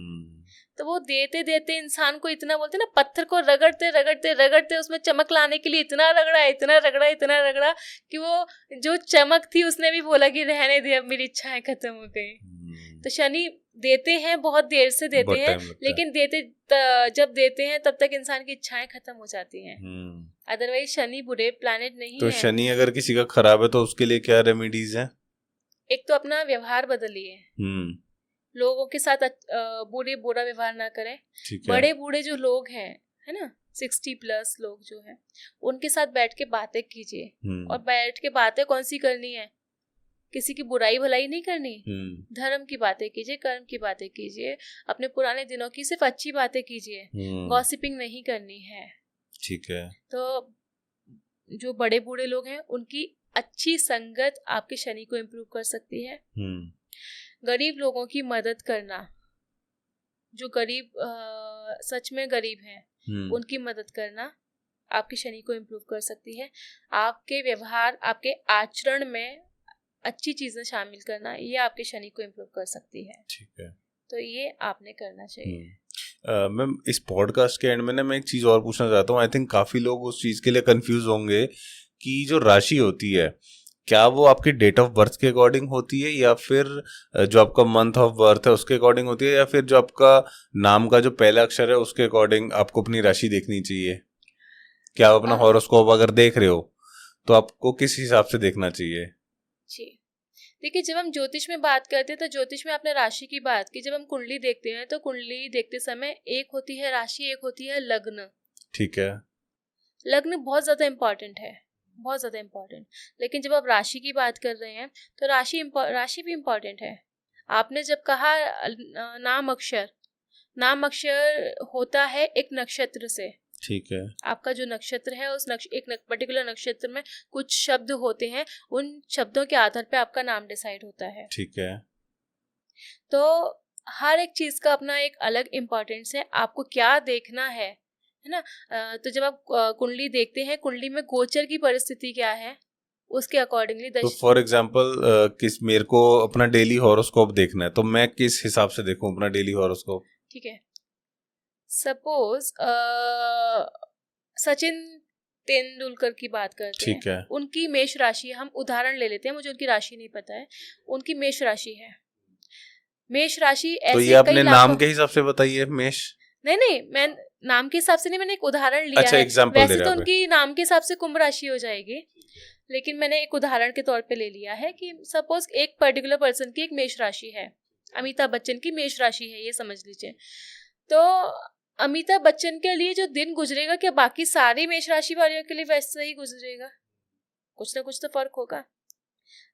तो वो देते देते इंसान को इतना, बोलते ना, पत्थर को रगड़ते रगड़ते रगड़ते उसमें चमक लाने के लिए इतना रगड़ा कि वो जो चमक थी उसने भी बोला कि रहने दे, अब मेरी इच्छाएं खत्म हो गई। तो शनि देते हैं, बहुत देर से देते हैं, लेकिन जब देते हैं तब तक इंसान की इच्छाएं खत्म हो जाती हैं। अदरवाइज शनि बुरे प्लैनेट नहीं है। तो शनि अगर किसी का खराब है तो उसके लिए क्या रेमेडीज हैं? एक तो अपना व्यवहार बदलिए। लोगों के साथ बुरा व्यवहार ना करें। बड़े बूढ़े जो लोग हैं, है ना, 60+ लोग जो हैं, उनके साथ बैठ के बातें कीजिए। और बैठ के बातें कौन सी करनी है? किसी की बुराई भलाई नहीं करनी। धर्म की बातें कीजिए, कर्म की बातें कीजिए, अपने पुराने दिनों की सिर्फ अच्छी बातें कीजिए। गॉसिपिंग नहीं करनी है। ठीक है। तो जो बड़े बूढ़े लोग हैं उनकी अच्छी संगत आपके शनि को इम्प्रूव कर सकती है। गरीब लोगों की मदद करना, जो गरीब सच में गरीब हैं, उनकी मदद करना आपके शनि को इम्प्रूव कर सकती है। आपके व्यवहार, आपके आचरण में अच्छी चीजें शामिल करना, ये आपके शनि को इम्प्रूव कर सकती है। ठीक है। तो ये आपने करना चाहिए। मैम, इस पॉडकास्ट के एंड में ना मैं एक चीज और पूछना चाहता हूँ। आई थिंक काफी लोग उस चीज के लिए कंफ्यूज होंगे कि जो राशि होती है क्या वो आपकी डेट ऑफ बर्थ के अकॉर्डिंग होती है या फिर जो आपका मंथ ऑफ बर्थ है उसके अकॉर्डिंग होती है या फिर जो आपका नाम का जो पहला अक्षर है उसके अकॉर्डिंग आपको अपनी राशि देखनी चाहिए? क्या आप अपना हॉरोस्कोप अगर देख रहे हो तो आपको किस हिसाब से देखना चाहिए? जी देखिए, जब हम ज्योतिष में बात करते हैं तो ज्योतिष में आपने राशि की बात की। जब हम कुंडली देखते हैं तो कुंडली देखते समय एक होती है राशि, एक होती है लग्न। ठीक है। लग्न बहुत ज्यादा इम्पोर्टेंट है, बहुत ज्यादा इम्पोर्टेंट। लेकिन जब आप राशि की बात कर रहे हैं तो राशि भी इम्पोर्टेंट है। आपने जब कहा नाम अक्षर होता है एक नक्षत्र से। ठीक है। आपका जो नक्षत्र है उस एक पर्टिकुलर नक्षत्र में कुछ शब्द होते हैं, उन शब्दों के आधार पे आपका नाम डिसाइड होता है। ठीक है। तो हर एक चीज का अपना एक अलग इम्पोर्टेंस है। आपको क्या देखना है, है ना। तो जब आप कुंडली देखते हैं, कुंडली में गोचर की परिस्थिति क्या है, उसके अकॉर्डिंगली तो फॉर एग्जांपल किस मेरे को अपना डेली हॉरोस्कोप देखना है, तो मैं किस हिसाब से देखूं अपना डेली हॉरोस्कोप? ठीक है, सपोज सचिन तेंदुलकर की बात करते ठीक हैं, है। उनकी मेष राशि है, हम उदाहरण ले लेते हैं, मुझे उनकी राशि नहीं पता है, उनकी मेष राशि है। मेष राशि तो ऐसे ये आपने कई नाम लाखों, के हिसाब से बताइए मेष? नहीं मैं नाम के हिसाब से नहीं, मैंने एक उदाहरण लिया अच्छा, है। एग्जांपल दे वैसे रहे तो हैं आप। उनकी नाम के हिसाब से कुंभ राशि हो जाएगी, लेकिन मैंने एक उदाहरण के तौर पे ले लिया है कि सपोज एक पर्टिकुलर पर्सन की एक मेष राशि है, अमिताभ बच्चन की मेष राशि है, ये समझ लीजिए। तो अमिताभ बच्चन के लिए जो दिन गुजरेगा, क्या बाकी सारी मेष राशि वालों के लिए वैसे ही गुजरेगा? कुछ ना कुछ तो फर्क होगा।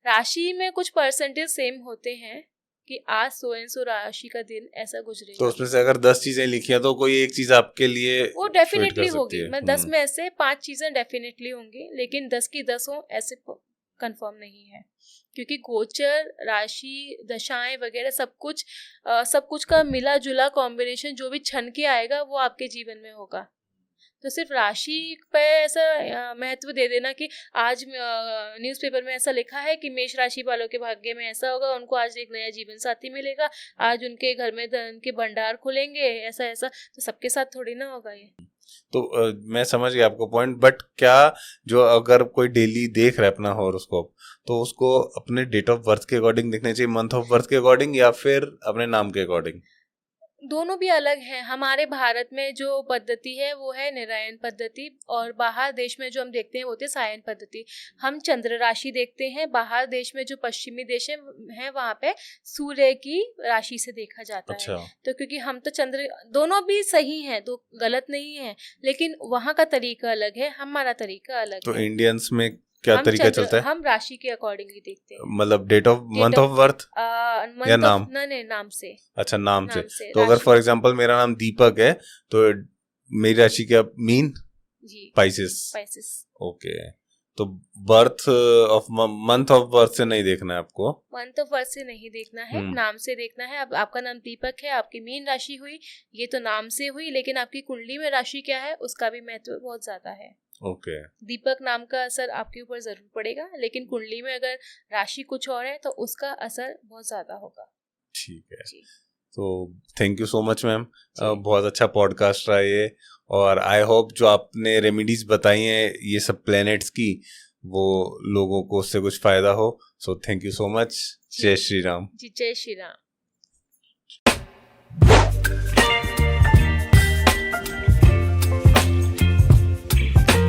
राशि में कुछ परसेंटेज सेम होते हैं कि आज सो एंड सो राशि का दिन ऐसा गुजरेगा। तो उसमें से अगर 10 चीजें लिखी हैं तो कोई एक चीज आपके लिए वो फिट डेफिनेटली कर सकती होगी, है। मैं 10 में से 5 चीजें डेफिनेटली होंगी, लेकिन 10 की 10 हो ऐसे कंफर्म नहीं है, क्योंकि गोचर, राशि, दशाएं वगैरह सब कुछ का मिला जुला कॉम्बिनेशन जो भी छन के आएगा वो आपके जीवन में होगा। तो सिर्फ राशि पे ऐसा महत्व दे देना कि आज न्यूज़पेपर में ऐसा लिखा है कि मेष राशि वालों के भाग्य में ऐसा होगा, उनको आज एक नया जीवन साथी मिलेगा, आज उनके घर में धन के भंडार खुलेंगे, ऐसा ऐसा, तो सबके साथ थोड़ी ना होगा ये। तो मैं समझ गया आपको पॉइंट, बट क्या जो अगर कोई डेली देख रहा है अपना हॉरोस्कोप, तो उसको अपने डेट ऑफ बर्थ के अकॉर्डिंग देखना चाहिए, मंथ ऑफ बर्थ के अकॉर्डिंग, या फिर अपने नाम के अकॉर्डिंग? दोनों भी अलग हैं। हमारे भारत में जो पद्धति है वो है निरायन पद्धति, और बाहर देश में जो हम देखते हैं वो होती है सायन पद्धति। हम चंद्र राशि देखते हैं, बाहर देश में जो पश्चिमी देश है वहाँ पे सूर्य की राशि से देखा जाता अच्छा। है। तो क्योंकि हम तो चंद्र, दोनों भी सही हैं, तो गलत नहीं है, लेकिन वहाँ का तरीका अलग है, हमारा तरीका अलग तो है। इंडियंस में क्या तरीका चलता है? हम राशि के अकॉर्डिंगली देखते हैं, मतलब date of month of birth या नाम? नहीं, नाम से। अच्छा, नाम से। तो अगर राशि। फॉर एग्जांपल मेरा नाम दीपक है, तो मेरी राशि क्या? मीन? जी, स्पाइसेस। ओके। तो birth of month of birth से नहीं देखना है आपको? मंथ ऑफ बर्थ से नहीं देखना है, नाम से देखना है। अब आपका नाम दीपक है, आपकी मीन राशि हुई, ये तो नाम से हुई, लेकिन आपकी कुंडली में राशि क्या है उसका भी महत्व बहुत ज्यादा है। ओके। दीपक नाम का असर आपके ऊपर जरूर पड़ेगा, लेकिन कुंडली में अगर राशि कुछ और है तो उसका असर बहुत ज्यादा होगा। ठीक है जी। तो thank you so much ma'am, बहुत अच्छा पॉडकास्ट रहा ये, और आई होप जो आपने रेमेडीज बताई हैं ये सब प्लैनेट्स की, वो लोगों को उससे कुछ फायदा हो। So thank you so much. जय श्री राम। जी, जय श्री राम।